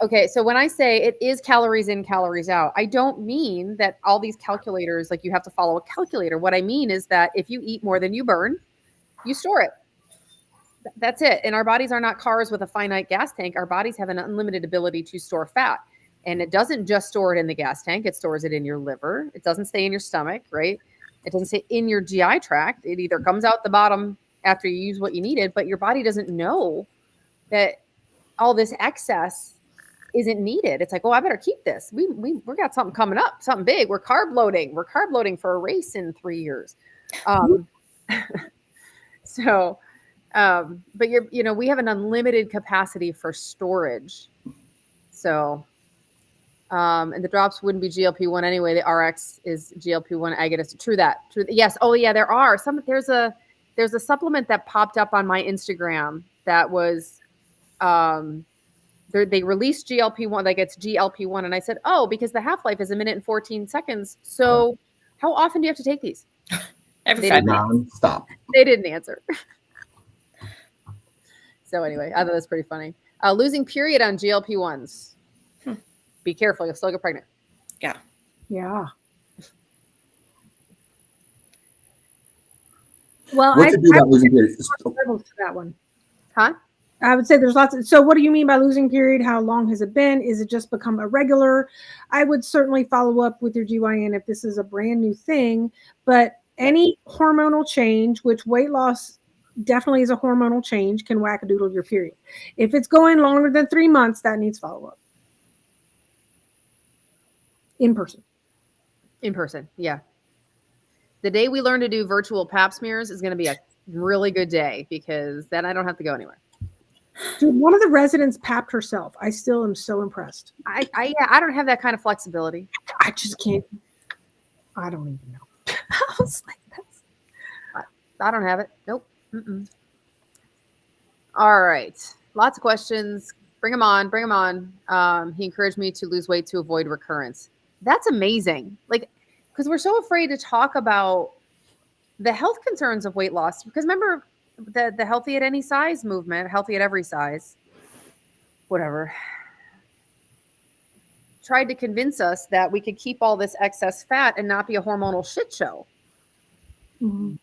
Okay, so when I say it is calories in, calories out, I don't mean that all these calculators, you have to follow a calculator. What I mean is that if you eat more than you burn, you store it. That's it. And our bodies are not cars with a finite gas tank. Our bodies have an unlimited ability to store fat. And it doesn't just store it in the gas tank. It stores it in your liver. It doesn't stay in your stomach, right? It doesn't stay in your GI tract. It either comes out the bottom after you use what you needed, but your body doesn't know that all this excess isn't needed. It's like, oh, I better keep this. We got something coming up, something big. We're carb loading. We're carb loading for a race in 3 years. But we have an unlimited capacity for storage. So, and the drops wouldn't be GLP-1 anyway. The RX is GLP-1 agonist. True that. True. Yes. Oh yeah, there are some. There's a supplement that popped up on my Instagram that was, they released GLP-1, like it's GLP-1. And I said, oh, because the half-life is 1 minute and 14 seconds. So how often do you have to take these? Every They 5 didn't, minutes. Non-stop. they didn't answer. So anyway, I thought that's pretty funny. Losing period on GLP-1s. Be careful, you'll still get pregnant. Yeah. Well, What's it do about losing period? levels to that one. Huh? I would say there's lots of, so what do you mean by losing period? How long has it been? Is it just become irregular? I would certainly follow up with your GYN if this is a brand new thing, but any hormonal change, which weight loss definitely is a hormonal change, can wackadoodle your period. If it's going longer than 3 months, that needs follow-up. In person. In person, yeah. The day we learn to do virtual pap smears is going to be a really good day because then I don't have to go anywhere. Dude, one of the residents papped herself. I still am so impressed. I don't have that kind of flexibility. I just can't. I don't even know. I was like, I don't have it. Nope. Mm-mm. All right. Lots of questions. Bring them on. Bring them on. He encouraged me to lose weight to avoid recurrence. That's amazing. Like, because we're so afraid to talk about the health concerns of weight loss. Because remember the healthy at any size movement, healthy at every size, whatever, tried to convince us that we could keep all this excess fat and not be a hormonal shit show. mm-hmm.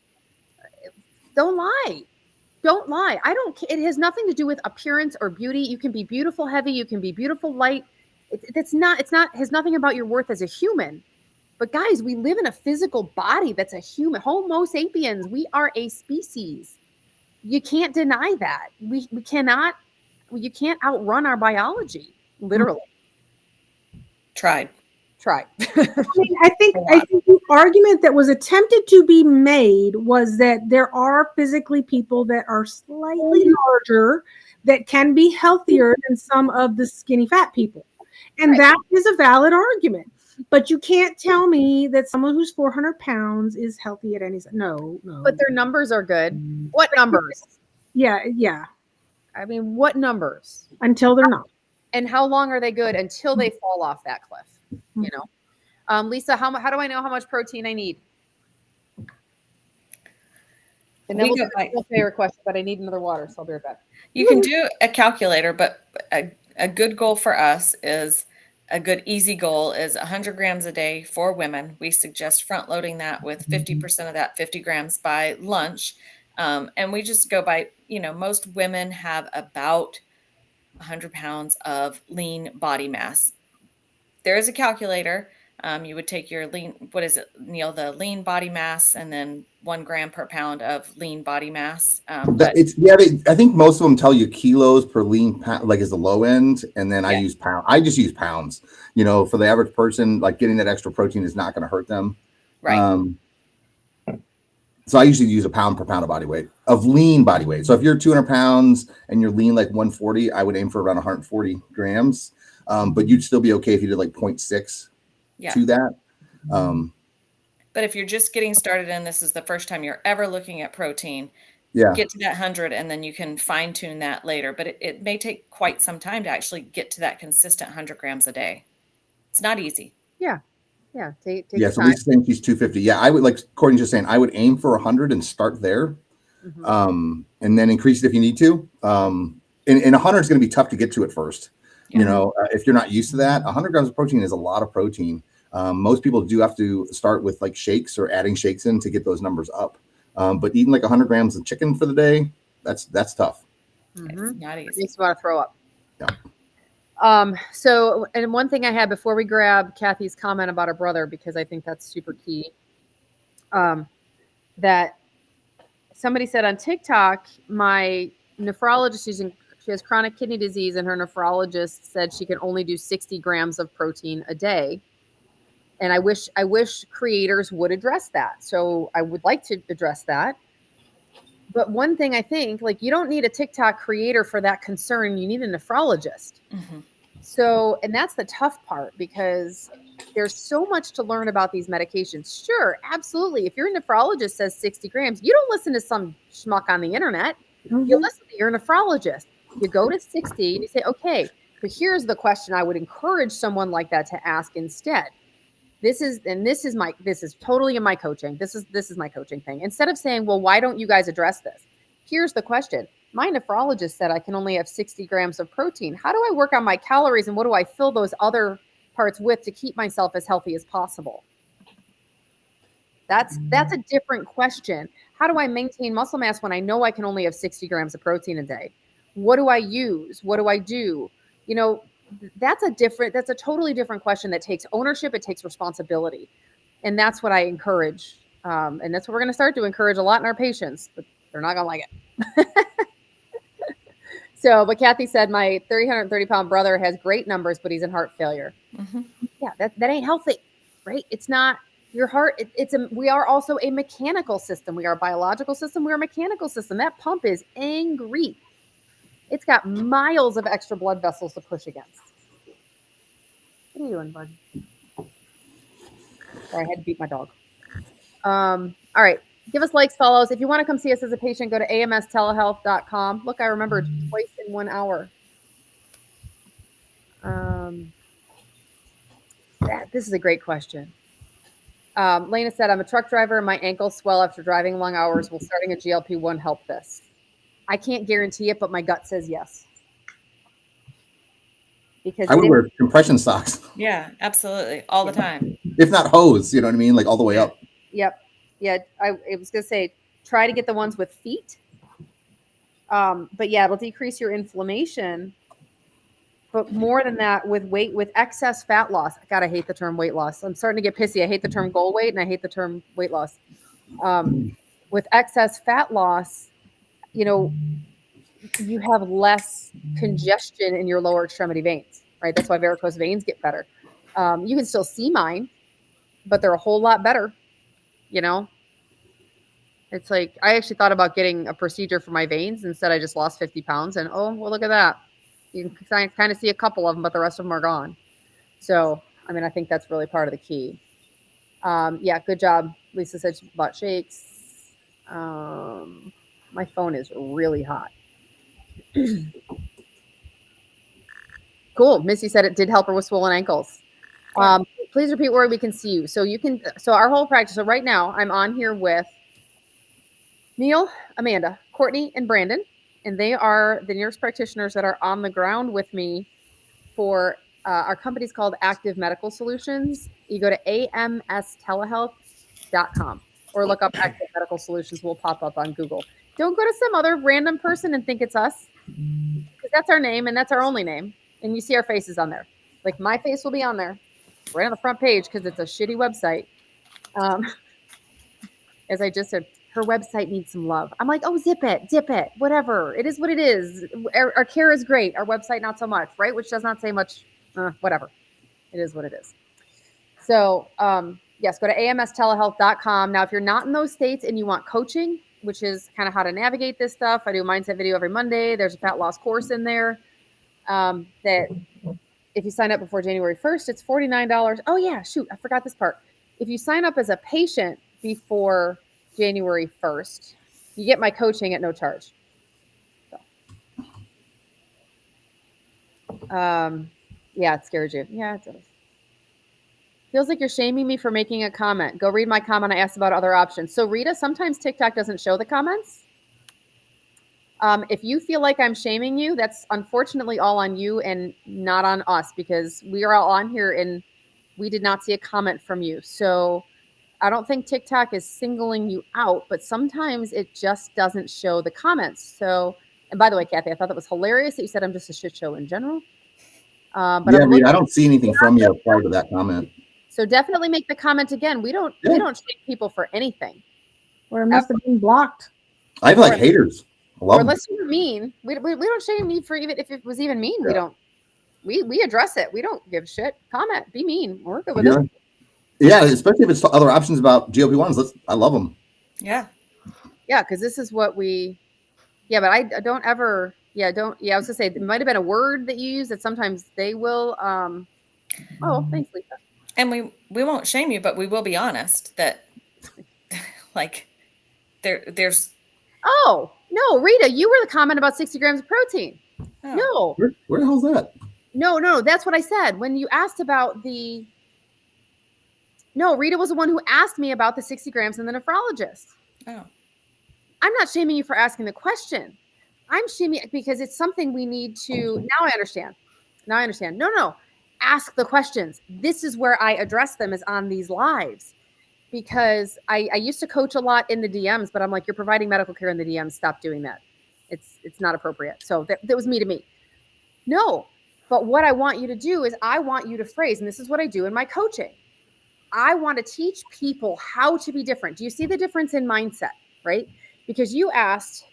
Don't lie. Don't lie. It has nothing to do with appearance or beauty. You can be beautiful heavy. You can be beautiful light. Has nothing about your worth as a human. But guys, we live in a physical body that's a human. Homo sapiens, we are a species. You can't deny that. We cannot, you can't outrun our biology, literally. Tried. Try. I think the argument that was attempted to be made was that there are physically people that are slightly larger that can be healthier than some of the skinny fat people. And that is a valid argument. But you can't tell me that someone who's 400 pounds is healthy at any size. No. But their numbers are good. What numbers? Yeah. I mean, what numbers? Until they're not. And how long are they good until they fall off that cliff? You know, Lisa, how do I know how much protein I need? And then we'll do my favorite question, but I need another water, so I'll be right back. You can do a calculator, but a good goal for us is a good easy goal is 100 grams a day for women. We suggest front loading that with 50% of that 50 grams by lunch. And we just go by, most women have about 100 pounds of lean body mass. There is a calculator. You would take your lean, what is it, Neil, the lean body mass, and then 1 gram per pound of lean body mass. I think most of them tell you kilos per lean pound, like is the low end. And then I use pounds. I just use pounds, for the average person, like getting that extra protein is not going to hurt them. Right. So I usually use a pound per pound of lean body weight. So if you're 200 pounds and you're lean like 140, I would aim for around 140 grams. But you'd still be okay if you did like 0.6 to that. But if you're just getting started and this is the first time you're ever looking at protein, get to that 100 and then you can fine tune that later. But it may take quite some time to actually get to that consistent 100 grams a day. It's not easy. Yeah. Take so Lisa's saying she's 250. Yeah, I would, like Courtney's just saying, I would aim for 100 and start there. And then increase it if you need to. And 100 is going to be tough to get to at first. If you're not used to that, 100 grams of protein is a lot of protein. Most people do have to start with like shakes or adding shakes in to get those numbers up. But eating like 100 grams of chicken for the day, that's tough. It's not easy. It makes you want to throw up. Yeah. So, and one thing I had before we grab Kathy's comment about her brother, because I think that's super key, that somebody said on TikTok, my nephrologist, she has chronic kidney disease, and her nephrologist said she can only do 60 grams of protein a day. And I wish creators would address that. So I would like to address that. But one thing I think, like, you don't need a TikTok creator for that concern. You need a nephrologist. So, and that's the tough part, because there's so much to learn about these medications. Sure, absolutely. If your nephrologist says 60 grams, you don't listen to some schmuck on the internet. You listen to your nephrologist. You go to 60 and you say, okay, But here's the question I would encourage someone like that to ask instead. This is totally in my coaching. This is my coaching thing. Instead of saying, well, why don't you guys address this? Here's the question. My nephrologist said I can only have 60 grams of protein. How do I work on my calories and what do I fill those other parts with to keep myself as healthy as possible? That's a different question. How do I maintain muscle mass when I know I can only have 60 grams of protein a day? What do I use? What do I do? You know, that's a totally different question that takes ownership. It takes responsibility. And that's what I encourage. And that's what we're going to start to encourage a lot in our patients, but they're not going to like it. So, but Kathy said, my 330-pound brother has great numbers, but he's in heart failure. Mm-hmm. Yeah, that ain't healthy, right? It's not your heart. We are also a mechanical system. We are a biological system. We are a mechanical system. That pump is angry. It's got miles of extra blood vessels to push against. What are you doing, bud? Sorry, I had to beat my dog. All right. Give us likes, follows. If you want to come see us as a patient, go to amstelehealth.com. Look, I remembered twice in 1 hour. This is a great question. Lena said, I'm a truck driver and my ankles swell after driving long hours. Will starting a GLP-1 help this? I can't guarantee it, but my gut says yes. Because I would wear compression socks. Yeah, absolutely. All the time. If not hose, you know what I mean? Like all the way up. Yep. Yeah, I was going to say, try to get the ones with feet. But yeah, it'll decrease your inflammation. But more than that, with excess fat loss. God, I hate the term weight loss. I'm starting to get pissy. I hate the term goal weight and I hate the term weight loss. With excess fat loss, you know, you have less congestion in your lower extremity veins, right? That's why varicose veins get better. You can still see mine, but they're a whole lot better. You know, it's like, I actually thought about getting a procedure for my veins. Instead, I just lost 50 pounds and, oh, well, look at that. You can kind of see a couple of them, but the rest of them are gone. So, I mean, I think that's really part of the key. Yeah, good job. Lisa said she bought shakes. My phone is really hot. Cool. Missy said it did help her with swollen ankles. Please repeat where we can see you. So our whole practice. So right now I'm on here with Neil, Amanda, Courtney, and Brandon. And they are the nurse practitioners that are on the ground with me for our company's called Active Medical Solutions. You go to amstelehealth.com or look up Active Medical Solutions. Will pop up on Google. Don't go to some other random person and think it's us, because that's our name and that's our only name. And you see our faces on there. Like my face will be on there right on the front page because it's a shitty website. As I just said, her website needs some love. I'm like, oh, dip it, whatever. It is what it is. Our care is great. Our website, not so much, right? Which does not say much, whatever. It is what it is. So, yes, go to amstelehealth.com. Now, if you're not in those states and you want coaching, which is kind of how to navigate this stuff, I do a mindset video every Monday. There's a fat loss course in there that if you sign up before January 1st, it's $49. Oh, yeah, shoot, I forgot this part. If you sign up as a patient before January 1st, you get my coaching at no charge. So. Yeah, it scares you. Yeah, it does. Feels like you're shaming me for making a comment. Go read my comment. I asked about other options. So Rita, sometimes TikTok doesn't show the comments. If you feel like I'm shaming you, that's unfortunately all on you and not on us, because we are all on here and we did not see a comment from you. So I don't think TikTok is singling you out, but sometimes it just doesn't show the comments. So, and by the way, Kathy, I thought that was hilarious that you said I'm just a shit show in general. But yeah, I don't see anything from you prior to that comment. So definitely make the comment again. We don't shame people for anything. Or it must have been blocked. I have like haters. I love or unless you're mean, we don't shame you for even if it was even mean. Yeah. We address it. We don't give shit. Comment, be mean. We're good with it. Yeah, especially if it's other options about GLP-1s. I love them. Yeah. Yeah, because this is what we. Yeah, but I don't ever. Yeah, don't. Yeah, I was gonna say it might have been a word that you use that sometimes they will. Oh, thanks, Lisa. And we won't shame you, but we will be honest that, like, there's. Oh no, Rita, you were the comment about 60 grams of protein. Oh. No. Where the hell's that? No, that's what I said. When you asked about no, Rita was the one who asked me about the 60 grams and the nephrologist. Oh. I'm not shaming you for asking the question. I'm shaming because it's something we need to, now I understand. No. Ask the questions. This is where I address them, is on these lives. Because I used to coach a lot in the DMs, but I'm like, you're providing medical care in the DMs. Stop doing that. It's not appropriate. So that was me to me. No, but what I want you to do is I want you to phrase, and this is what I do in my coaching. I want to teach people how to be different. Do you see the difference in mindset, right? Because you asked,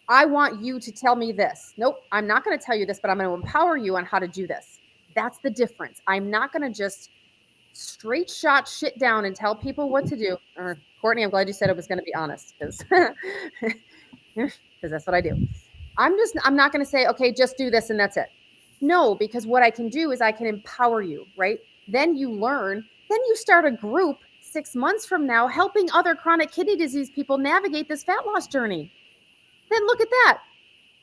I want you to tell me this. Nope, I'm not going to tell you this, but I'm going to empower you on how to do this. That's the difference. I'm not going to just straight shot shit down and tell people what to do. Or, Courtney, I'm glad you said it was going to be honest, because that's what I do. I'm not going to say, okay, just do this and that's it. No, because what I can do is I can empower you, right? Then you learn. Then you start a group 6 months from now helping other chronic kidney disease people navigate this fat loss journey. Then look at that.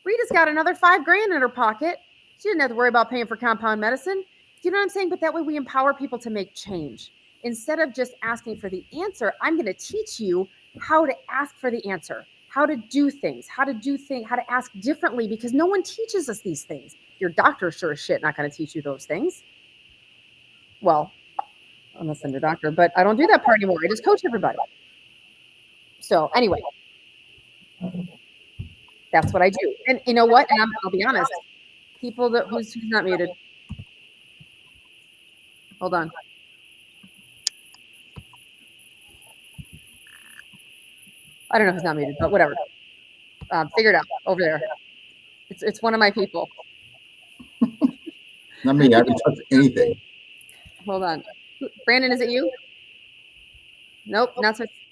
Rita's got another $5,000 in her pocket. She didn't have to worry about paying for compound medicine. Do you know what I'm saying? But that way we empower people to make change. Instead of just asking for the answer, I'm going to teach you how to ask for the answer, how to do things, how to ask differently, because no one teaches us these things. Your doctor sure as shit not going to teach you those things. Well, unless I'm your doctor, but I don't do that part anymore. I just coach everybody. So anyway, that's what I do. And you know what? And I'll be honest, people that who's not muted. Hold on. I don't know who's not muted, but whatever. Figure it out over there. It's one of my people. Not me. I haven't touched anything. Hold on. Brandon, is it you? Nope,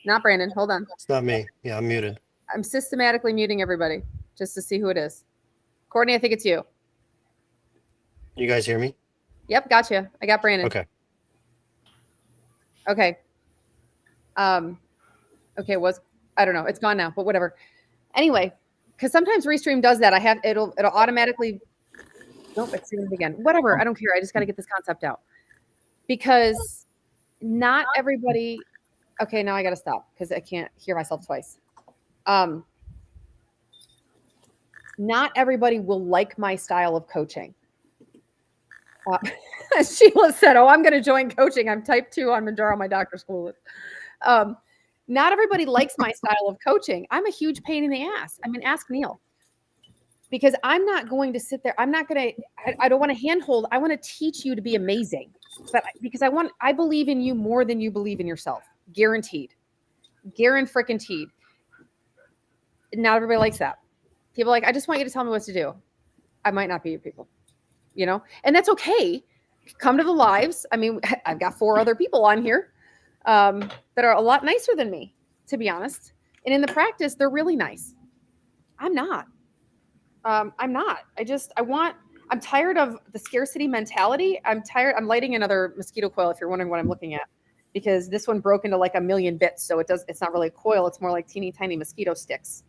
not Brandon. Hold on. It's not me. Yeah, I'm muted. I'm systematically muting everybody just to see who it is. Courtney, I think it's you. You guys hear me? Yep, gotcha. I got Brandon. Okay. Okay. Okay, I don't know. It's gone now, but whatever. Anyway, because sometimes Restream does that. It'll automatically. Nope, it's doing it again. Whatever. I don't care. I just got to get this concept out. Because not everybody. Okay, now I got to stop because I can't hear myself twice. Not everybody will like my style of coaching. Sheila said, "Oh, I'm going to join coaching. I'm type 2 on Manjaro, my doctor school." Not everybody likes my style of coaching. I'm a huge pain in the ass. I mean, ask Neil. Because I'm not going to sit there. I'm not going to, I don't want to handhold. I want to teach you to be amazing. But because I believe in you more than you believe in yourself. Guaranteed. Guaranteed. Not everybody likes that. People are like, I just want you to tell me what to do. I might not be your people, and that's okay. Come to the lives. I mean, I've got 4 other people on here that are a lot nicer than me, to be honest. And in the practice, they're really nice. I'm not. I'm tired of the scarcity mentality. I'm I'm lighting another mosquito coil if you're wondering what I'm looking at, because this one broke into like a million bits. So it's not really a coil. It's more like teeny tiny mosquito sticks.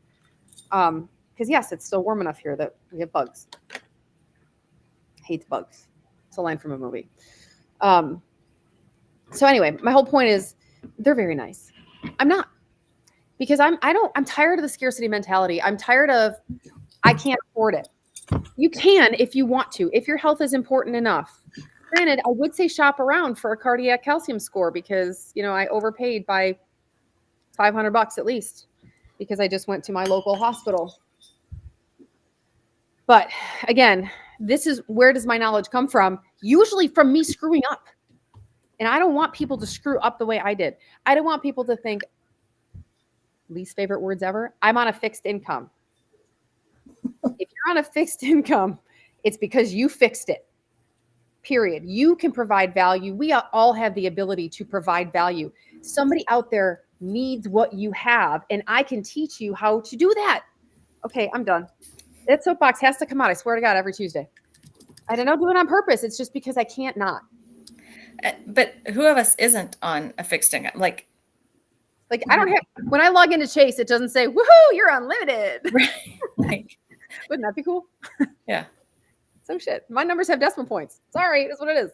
Because yes, it's still warm enough here that we have bugs. Hates bugs. It's a line from a movie. So anyway, my whole point is they're very nice. I'm not, because I'm tired of the scarcity mentality. I'm tired of, I can't afford it. You can if you want to, if your health is important enough. Granted, I would say shop around for a cardiac calcium score because, I overpaid by $500 at least because I just went to my local hospital. But again, this is where does my knowledge come from? Usually from me screwing up. And I don't want people to screw up the way I did. I don't want people to think, least favorite words ever, I'm on a fixed income. If you're on a fixed income, it's because you fixed it. Period. You can provide value. We all have the ability to provide value. Somebody out there needs what you have, and I can teach you how to do that. Okay, I'm done. That soapbox has to come out. I swear to God, every Tuesday. I don't know, do it on purpose. It's just because I can't not. But who of us isn't on a fixed income? Like I don't have, when I log into Chase, it doesn't say, woohoo, you're unlimited. Right. Wouldn't that be cool? Yeah. So shit. My numbers have decimal points. Sorry, that's what it is.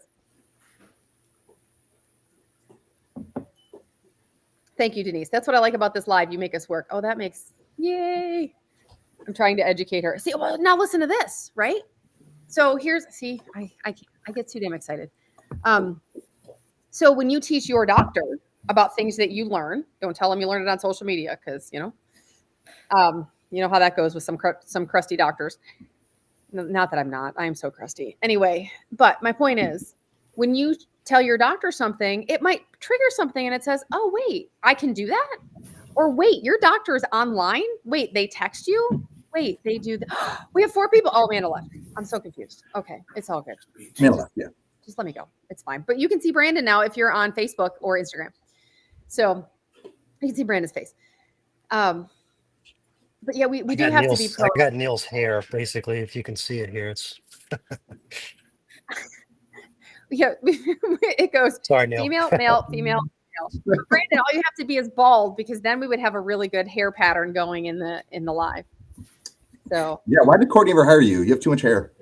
Thank you, Denise. That's what I like about this live. You make us work. Oh, that makes, yay. I'm trying to educate her. See, well, now listen to this, right? So here's, see, I get too damn excited. So when you teach your doctor about things that you learn, don't tell them you learned it on social media, because you know how that goes with some crusty doctors. Not that I'm not. I am so crusty. Anyway, but my point is, when you tell your doctor something, it might trigger something, and it says, "Oh wait, I can do that," or "Wait, your doctor is online. Wait, they text you. Wait, they do that." We have 4 people. Oh, Amanda left. I'm so confused. Okay, it's all good. Amanda left, yeah. Just let me go. It's fine. But you can see Brandon now if you're on Facebook or Instagram. So you can see Brandon's face. But yeah, we do have to be I got Neil's hair, basically, if you can see it here. It's yeah, it goes sorry, Neil. Female, male, female, male. Brandon, all you have to be is bald, because then we would have a really good hair pattern going in the live. So yeah, why did Courtney ever hire you? You have too much hair.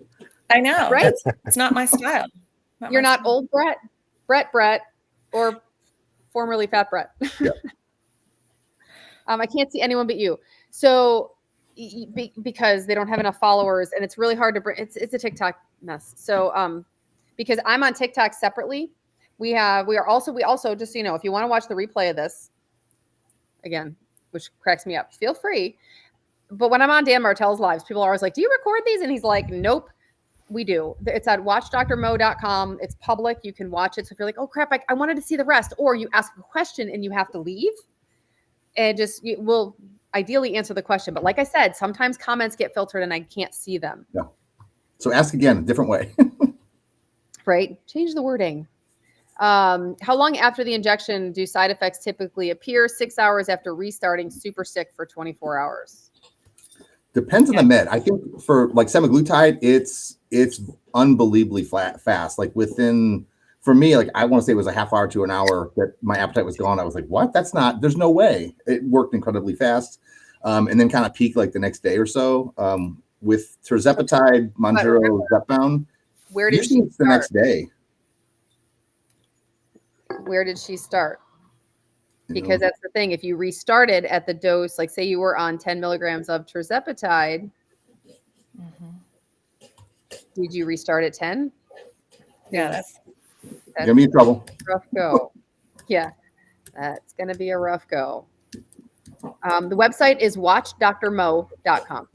I know. Right? It's not my style. You're not old Brett, or formerly fat Brett. Yeah. I can't see anyone but you. So because they don't have enough followers, and it's really hard to bring. It's a TikTok mess. So because I'm on TikTok separately, we also just so you know, if you want to watch the replay of this again, which cracks me up, feel free. But when I'm on Dan Martell's lives, people are always like, "Do you record these?" And he's like, "Nope, we do." It's at watchdrmo.com. It's public. You can watch it. So if you're like, "Oh crap, I wanted to see the rest," or you ask a question and you have to leave, and we'll ideally answer the question. But like I said, sometimes comments get filtered and I can't see them. Yeah. So ask again, a different way. Right? Change the wording. How long after the injection do side effects typically appear? 6 hours after restarting super sick for 24 hours. Depends on the med. I think for like semaglutide, it's unbelievably fast. Like for me, like I want to say it was a half hour to an hour that my appetite was gone. I was like, what? There's no way. It worked incredibly fast. And then kind of peaked like the next day or so. With tirzepatide, Mounjaro, Zepbound, Where did usually she it's the start? next day. Where did she start? Because that's the thing. If you restarted at the dose, like say you were on 10 milligrams of tirzepatide, did you restart at 10? Yeah, that's Get me in trouble. Rough go. Yeah, that's going to be a rough go. The website is watchdrmo.com.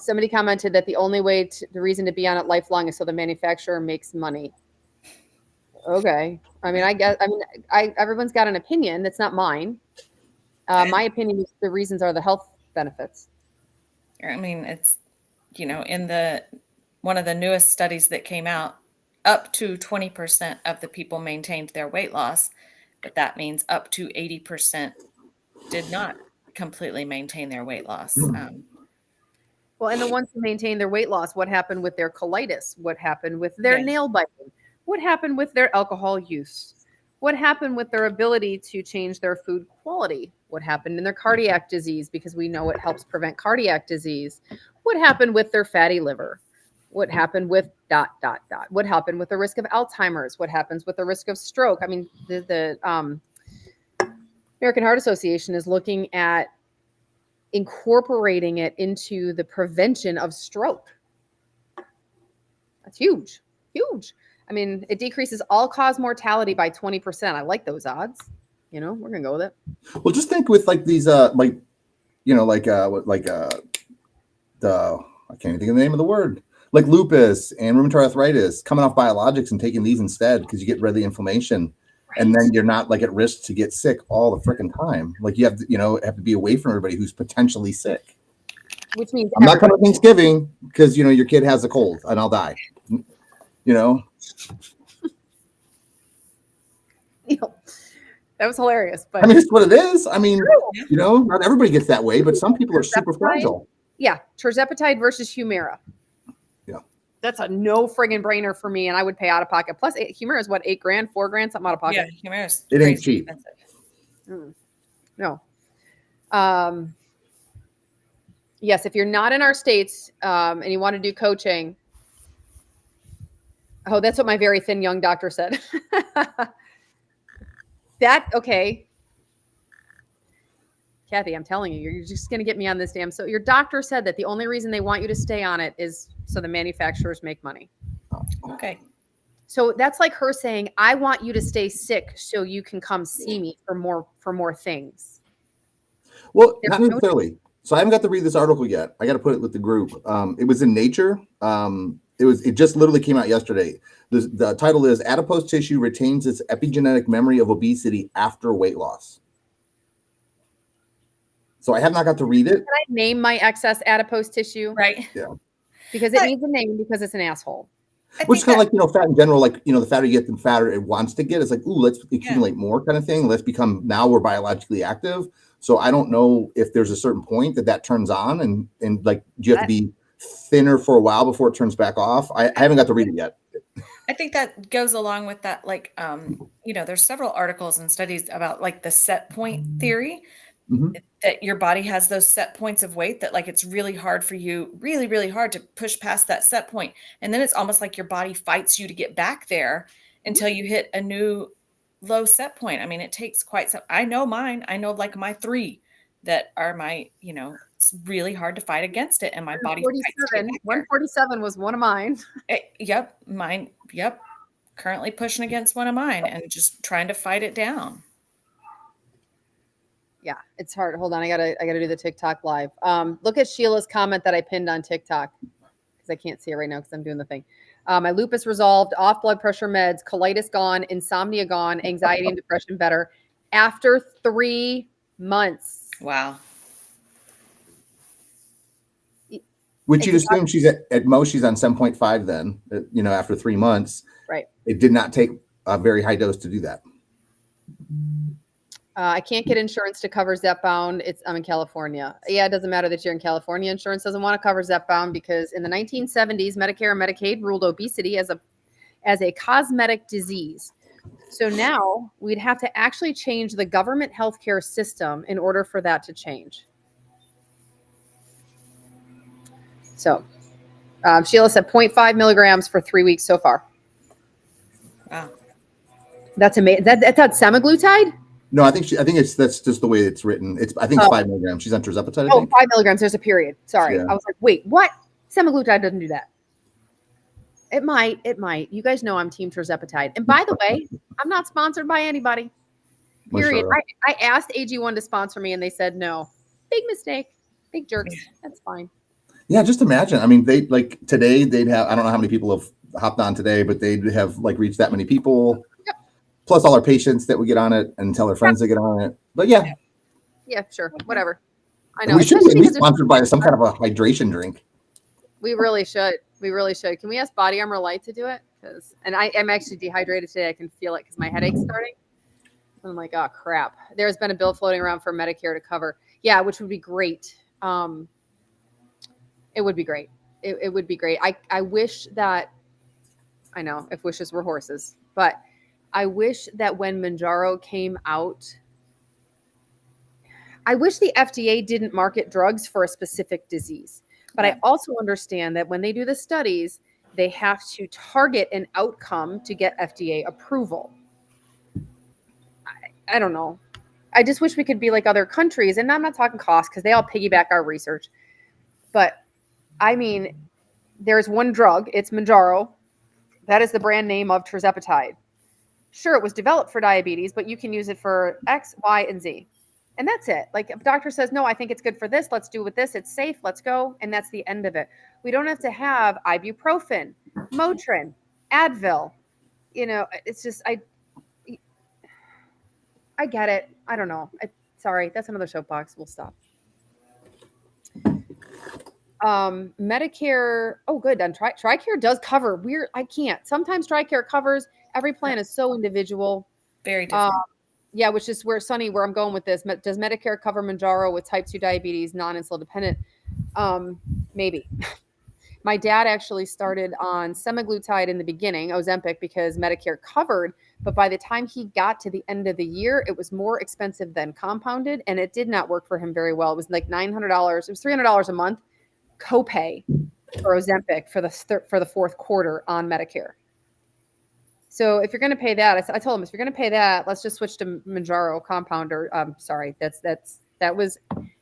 Somebody commented that the only way the reason to be on it lifelong is so the manufacturer makes money. Okay. I mean, everyone's got an opinion. That's not mine. My opinion is the reasons are the health benefits. I mean, it's, in one of the newest studies that came out, up to 20% of the people maintained their weight loss, but that means up to 80% did not completely maintain their weight loss. Well, and the ones who maintain their weight loss, what happened with their colitis? What happened with their nail biting? What happened with their alcohol use? What happened with their ability to change their food quality? What happened in their cardiac disease? Because we know it helps prevent cardiac disease. What happened with their fatty liver? What happened with ... What happened with the risk of Alzheimer's? What happens with the risk of stroke? I mean, the American Heart Association is looking at incorporating it into the prevention of stroke. That's huge. I mean, it decreases all-cause mortality by 20%. I like those odds. We're gonna go with it. Well, just think with like these, I can't even think of the name of the word. Like lupus and rheumatoid arthritis, coming off biologics and taking these instead because you get rid of the inflammation, and then you're not like at risk to get sick all the freaking time. Like you have to be away from everybody who's potentially sick. Which means I'm not coming to Thanksgiving because your kid has a cold and I'll die. That was hilarious. But I mean, it's what it is. I mean, not everybody gets that way, but some people are super fragile. Yeah, tirzepatide versus Humira. Yeah. that's a no friggin' brainer for me, and I would pay out of pocket. Plus, Humira is what, $8,000, $4,000, something out of pocket. Yeah, Humira's It ain't crazy cheap. expensive. No. Yes, if you're not in our states and you want to do coaching, oh, that's what my very thin young doctor said. Okay. Kathy, I'm telling you, you're just going to get me on this damn. So your doctor said that the only reason they want you to stay on it is so the manufacturers make money. Okay. So that's like her saying, I want you to stay sick so you can come see me for more things. Well, not necessarily. So I haven't got to read this article yet. I got to put it with the group. It was in Nature. It just literally came out yesterday. The title is Adipose Tissue Retains Its Epigenetic Memory of Obesity After Weight Loss. So I have not got to read it. Can I name my excess adipose tissue? Right. Yeah. Because it needs a name because it's an asshole. Which is kind of like, fat in general, like, the fatter you get, the fatter it wants to get. It's like, ooh, let's accumulate more kind of thing. Now we're biologically active. So I don't know if there's a certain point that turns on and like, do you have to be thinner for a while before it turns back off? I haven't got to read it yet. I think that goes along with that. Like, there's several articles and studies about like the set point theory. Mm-hmm. That your body has those set points of weight that like it's really hard for you, really, really hard to push past that set point. And then it's almost like your body fights you to get back there until you hit a new low set point. I mean, it takes quite some. I know mine. I know like my 3 that are my, it's really hard to fight against it. And my body. 147 was one of mine. Yep. Mine. Yep. Currently pushing against one of mine and just trying to fight it down. Yeah, it's hard. Hold on, I gotta do the TikTok live. Look at Sheila's comment that I pinned on TikTok because I can't see it right now because I'm doing the thing. My lupus resolved, off blood pressure meds, colitis gone, insomnia gone, anxiety and depression better after 3 months. Wow. Which you'd assume she's at most she's on 7.5 then, after 3 months. Right. It did not take a very high dose to do that. I can't get insurance to cover Zepbound. I'm in California. Yeah, it doesn't matter that you're in California. Insurance doesn't want to cover Zepbound because in the 1970s, Medicare and Medicaid ruled obesity as a cosmetic disease. So now we'd have to actually change the government healthcare system in order for that to change. So Sheila said 0.5 milligrams for 3 weeks so far. Wow. That's amazing. That's semaglutide? No, I think that's just the way it's written. It's 5 milligrams. She's on tirzepatide. I think. 5 milligrams. There's a period. Sorry. Yeah. I was like, wait, what? Semaglutide doesn't do that. It might. You guys know I'm team tirzepatide. And by the way, I'm not sponsored by anybody. Period. I asked AG1 to sponsor me and they said no. Big mistake. Big jerks. That's fine. Yeah, just imagine. I mean, they like today they'd have, I don't know how many people have hopped on today, but they'd have like reached that many people. Yep. Plus all our patients that would get on it and tell their friends to get on it. But yeah. Yeah, sure. Whatever. I know. And we should be sponsored by some kind of a hydration drink. We really should. Can we ask Body Armor Light to do it? And I'm actually dehydrated today. I can feel it because my headache's starting. I'm like, oh crap. There's been a bill floating around for Medicare to cover. Yeah, which would be great. It would be great. It would be great. I wish that, I know if wishes were horses, but I wish that when Mounjaro came out, I wish the FDA didn't market drugs for a specific disease. But I also understand that when they do the studies, they have to target an outcome to get FDA approval. I don't know. I just wish we could be like other countries. And I'm not talking cost because they all piggyback our research. But I mean, there's one drug. It's Mounjaro. That is the brand name of tirzepatide. Sure, it was developed for diabetes, but you can use it for X, Y, and Z. And that's it. Like if a doctor says, no, I think it's good for this. Let's do with this. It's safe. Let's go. And that's the end of it. We don't have to have ibuprofen, Motrin, Advil. It's just, I get it. I don't know. Sorry. That's another soapbox. We'll stop. Medicare. Oh, good. Then TRICARE does cover. I can't. Sometimes TRICARE covers. Every plan is so individual. Very different. Yeah, which is where I'm going with this. Does Medicare cover Mounjaro with type 2 diabetes, non-insulin dependent? Maybe. My dad actually started on semaglutide in the beginning, Ozempic, because Medicare covered. But by the time he got to the end of the year, it was more expensive than compounded, and it did not work for him very well. It was like $900. It was $300 a month copay for Ozempic for the fourth quarter on Medicare. So if you're going to pay that, I told him, if you're going to pay that, let's just switch to Mounjaro compounder. Sorry, that was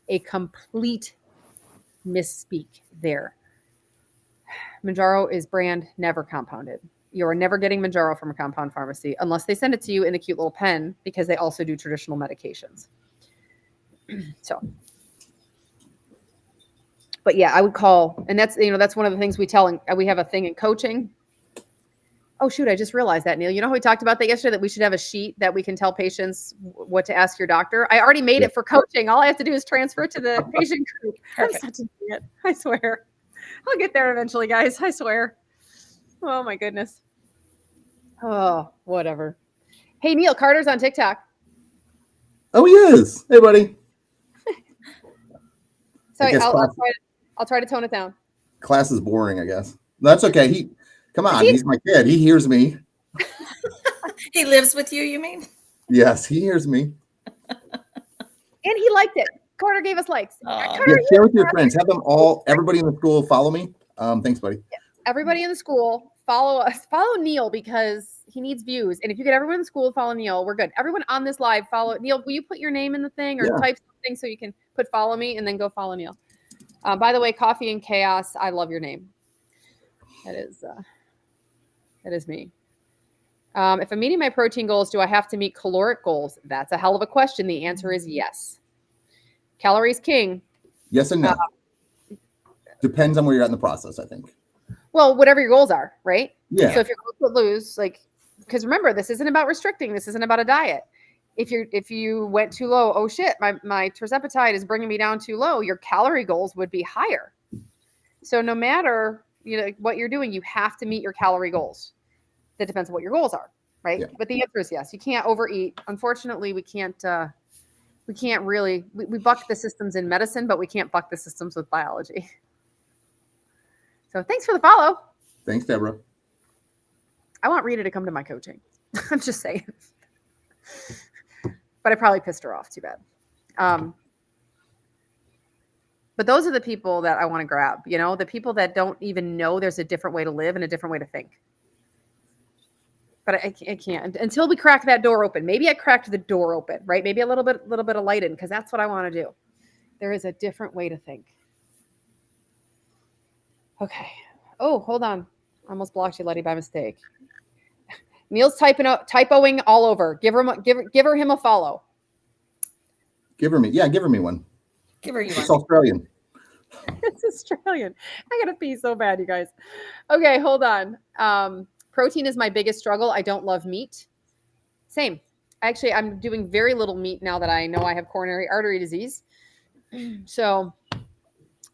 a complete misspeak there. Mounjaro is brand, never compounded. You are never getting Mounjaro from a compound pharmacy unless they send it to you in the cute little pen, because they also do traditional medications. So, but yeah, I would call, and that's one of the things we have a thing in coaching. Oh shoot, I just realized that, Neil. You know how we talked about that yesterday, that we should have a sheet that we can tell patients what to ask your doctor? I already made it for coaching. All I have to do is transfer it to the patient group. Perfect. I'm such an idiot. I swear. I'll get there eventually, guys. I swear. Oh my goodness. Oh, whatever. Hey, Neil, Carter's on TikTok. Oh, he is. Hey, buddy. Sorry, I'll try to tone it down. Class is boring, I guess. That's okay. Come on, he's my kid. He hears me. He lives with you, you mean? Yes, he hears me. And he liked it. Carter gave us likes. Carter, Yeah, share with your friends. Have them all, everybody in the school follow me. Thanks, buddy. Everybody in the school, follow us. Follow Neil because he needs views. And if you get everyone in the school, follow Neil. We're good. Everyone on this live, follow Neil. Will you put your name in the thing or type something so you can put follow me and then go follow Neil? By the way, Coffee and Chaos, I love your name. That is me. If I'm meeting my protein goals, do I have to meet caloric goals? That's a hell of a question. The answer is yes. Calories king. Yes and no. Depends on where you're at in the process, I think. Well, whatever your goals are, right? Yeah. So if your goals to lose, because remember, this isn't about restricting. This isn't about a diet. If you went too low, oh shit, my tirzepatide is bringing me down too low. Your calorie goals would be higher. So no matter what you're doing, you have to meet your calorie goals. That depends on what your goals are, right? Yeah. But the answer is yes. You can't overeat. Unfortunately, we can't really. We buck the systems in medicine, but we can't buck the systems with biology. So thanks for the follow. Thanks, Deborah. I want Rita to come to my coaching. I'm just saying. But I probably pissed her off. Too bad. But those are the people that I want to grab, the people that don't even know there's a different way to live and a different way to think. But I can't until we crack that door open. Maybe I cracked the door open, right? Maybe a little bit of light in, because that's what I want to do. There is a different way to think. Okay. Oh, hold on. I almost blocked you, Letty, by mistake. Neil's typoing all over. Give her him a follow. Give her me one. Give her you It's one. Australian. It's Australian. I gotta pee so bad, you guys. Okay, hold on. Protein is my biggest struggle. I don't love meat. Same. Actually, I'm doing very little meat now that I know I have coronary artery disease. So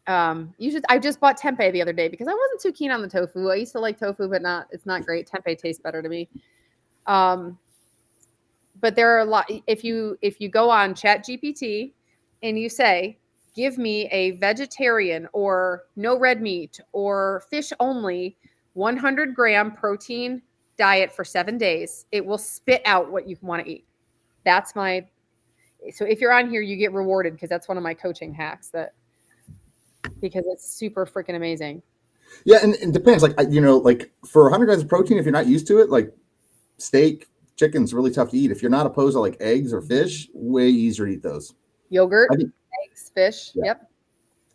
I just bought tempeh the other day because I wasn't too keen on the tofu. I used to like tofu, but it's not great. Tempeh tastes better to me. But there are a lot. If you go on ChatGPT and you say, give me a vegetarian or no red meat or fish only 100-gram protein diet for 7 days, it will spit out what you want to eat. So if you're on here, you get rewarded because that's one of my coaching hacks because it's super freaking amazing. Yeah. And it depends. For 100 grams of protein, if you're not used to it, like steak, chicken's really tough to eat. If you're not opposed to like eggs or fish, way easier to eat those. Yogurt, eggs, fish. Yeah. Yep.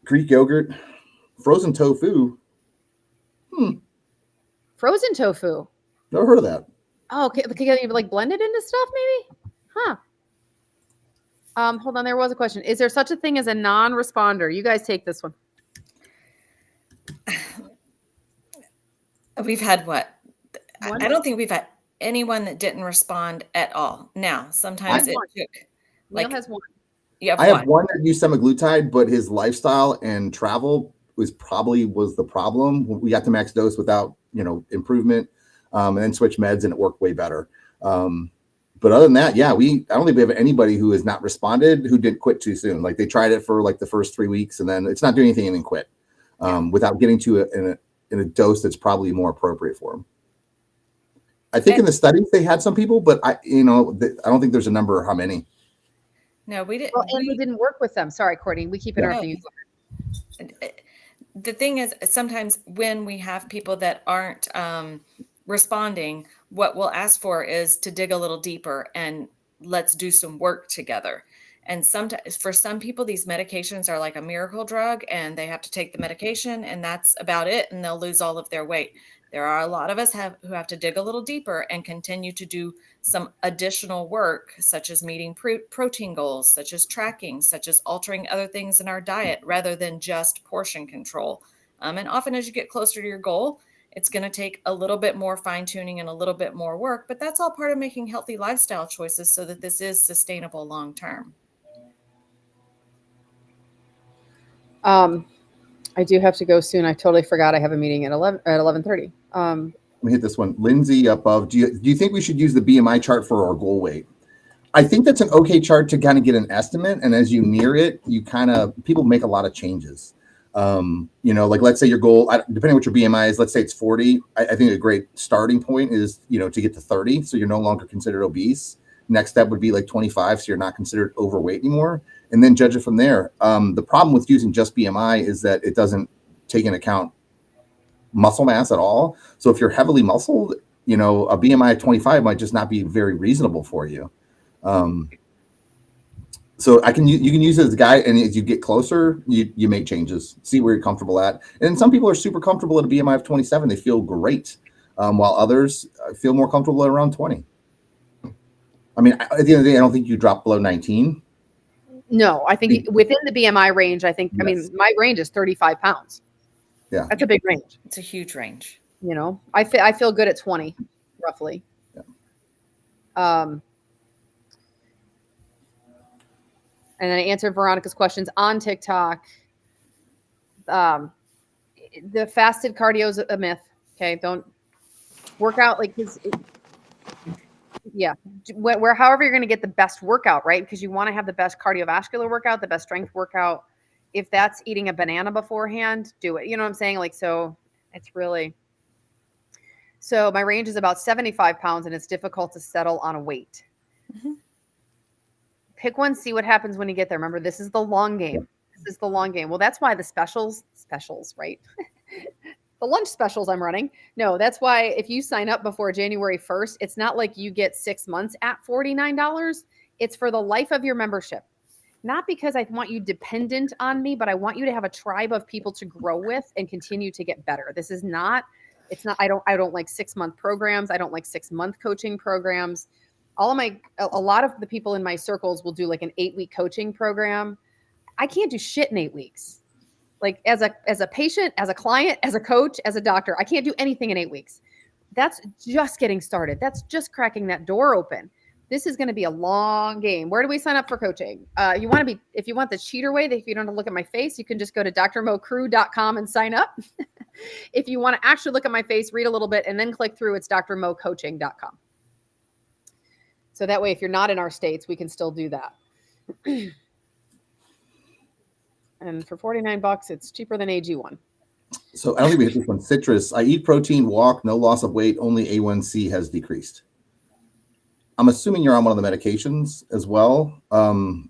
Greek yogurt, frozen tofu. Frozen tofu. Never heard of that. Oh, okay. Can you blend it into stuff maybe? Huh. Hold on. There was a question. Is there such a thing as a non-responder? You guys take this one. We've had what? I don't think we've had anyone that didn't respond at all. Now, sometimes it took. Neil has one. I have one that used semaglutide, but his lifestyle and travel was the problem. We got to max dose without, improvement, and then switch meds and it worked way better. But other than that, yeah, I don't think we have anybody who has not responded who didn't quit too soon. Like they tried it for like the first 3 weeks and then it's not doing anything and then quit. without getting to in a dose that's probably more appropriate for them. I think in the studies they had some people, but I don't think there's a number or how many. No, we didn't. Well, and we didn't work with them. Sorry, Courtney. We keep interrupting you. The thing is, sometimes when we have people that aren't responding, what we'll ask for is to dig a little deeper and let's do some work together. And sometimes for some people, these medications are like a miracle drug and they have to take the medication and that's about it. And they'll lose all of their weight. There are a lot of us who have to dig a little deeper and continue to do some additional work, such as meeting protein goals, such as tracking, such as altering other things in our diet rather than just portion control. And often as you get closer to your goal, it's going to take a little bit more fine tuning and a little bit more work, but that's all part of making healthy lifestyle choices so that this is sustainable long term. I do have to go soon. I totally forgot I have a meeting at 11:30. Let me hit this one. Lindsay above. Do you think we should use the BMI chart for our goal weight? I think that's an okay chart to kind of get an estimate. And as you near it, people make a lot of changes. Like let's say your goal, depending on what your BMI is, let's say it's 40. I think a great starting point is, to get to 30. So you're no longer considered obese. Next step would be like 25. So you're not considered overweight anymore. And then judge it from there. The problem with using just BMI is that it doesn't take into account muscle mass at all. So if you're heavily muscled, a BMI of 25 might just not be very reasonable for you. So you can use it as a guide, and as you get closer, you make changes, see where you're comfortable at. And some people are super comfortable at a BMI of 27. They feel great, while others feel more comfortable at around 20. I mean, at the end of the day, I don't think you drop below 19. No, I think within the BMI range, I think, Yes. I mean, my range is 35 pounds. Yeah. That's a big range. It's a huge range. I feel good at 20, roughly. Yeah. And then I answered Veronica's questions on TikTok. The fasted cardio is a myth. Okay. Don't work out however you're going to get the best workout, right? Because you want to have the best cardiovascular workout, the best strength workout. If that's eating a banana beforehand, do it. You know what I'm saying? So my range is about 75 pounds and it's difficult to settle on a weight. Mm-hmm. Pick one, see what happens when you get there. Remember, this is the long game. This is the long game. Well, that's why the specials, right? The lunch specials I'm running. No, that's why if you sign up before January 1st, it's not like you get 6 months at $49. It's for the life of your membership. Not because I want you dependent on me, but I want you to have a tribe of people to grow with and continue to get better. I don't like 6 month programs. I don't like 6 month coaching programs. A lot of the people in my circles will do like an 8-week coaching program. I can't do shit in 8 weeks. Like as a patient, as a client, as a coach, as a doctor, I can't do anything in 8 weeks. That's just getting started. That's just cracking that door open. This is going to be a long game. Where do we sign up for coaching? If you want the cheater way, if you don't want to look at my face, you can just go to drmocrew.com and sign up. If you want to actually look at my face, read a little bit, and then click through, it's drmocoaching.com. So that way, if you're not in our states, we can still do that. And for $49, it's cheaper than AG1. So I don't think we hit this one. Citrus. I eat protein, walk, no loss of weight, only A1C has decreased. I'm assuming you're on one of the medications as well. Probably.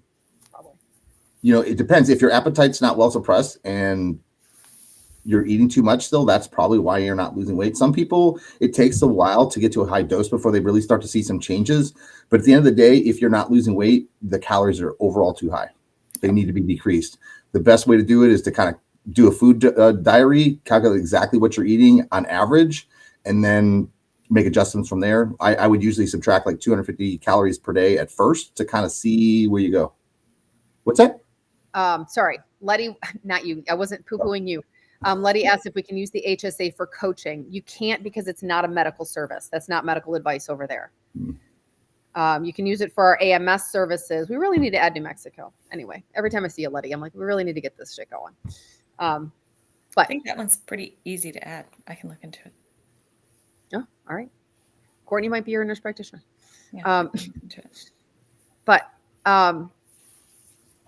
It depends. If your appetite's not well suppressed and you're eating too much still, that's probably why you're not losing weight. Some people, it takes a while to get to a high dose before they really start to see some changes. But at the end of the day, if you're not losing weight, the calories are overall too high. They need to be decreased. The best way to do it is to kind of do a food diary, calculate exactly what you're eating on average, and then make adjustments from there. I would usually subtract like 250 calories per day at first to kind of see where you go. What's that? Sorry, Letty, not you. I wasn't poo-pooing you. Letty asked if we can use the HSA for coaching. You can't because it's not a medical service. That's not medical advice over there. You can use it for our AMS services. We really need to add New Mexico. Anyway, every time I see a Letty, I'm like, we really need to get this shit going. I think that one's pretty easy to add. I can look into it. Oh, all right. Courtney might be your nurse practitioner. Yeah,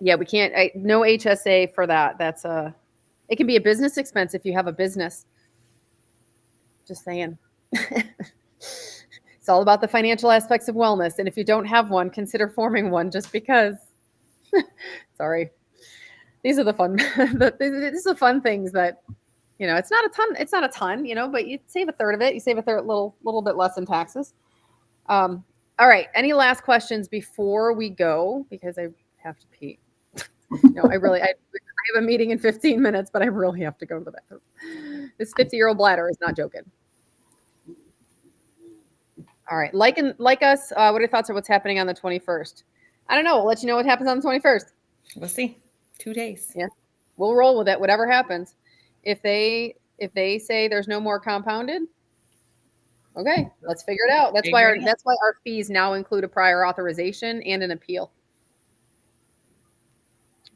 yeah, we can't. No HSA for that. That's It can be a business expense if you have a business. Just saying. It's all about the financial aspects of wellness. And if you don't have one, consider forming one just because. Sorry. These are the fun, these are the fun things that, you know, it's not a ton, you know, but you save a third of it. You save a little bit less in taxes. All right. Any last questions before we go? Because I have to pee. No, I have a meeting in 15 minutes, but I really have to go to the bathroom. This 50-year-old bladder is not joking. All right. Like us, what are your thoughts on what's happening on the 21st? I don't know. We'll let you know what happens on the 21st. We'll see. 2 days. Yeah. We'll roll with it, whatever happens. If they say there's no more compounded, okay, let's figure it out. That's why our fees now include a prior authorization and an appeal.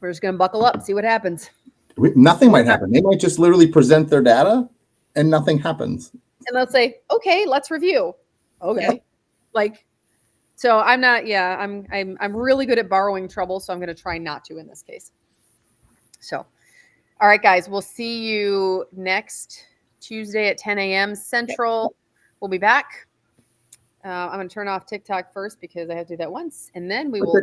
We're just going to buckle up, see what happens. Nothing might happen. They might just literally present their data and nothing happens. And they'll say, okay, let's review. Okay. Yeah. So I'm not, I'm really good at borrowing trouble. So I'm going to try not to in this case. So, all right, guys, we'll see you next Tuesday at 10 a.m. Central. We'll be back. I'm going to turn off TikTok first because I have to do that once. And then we will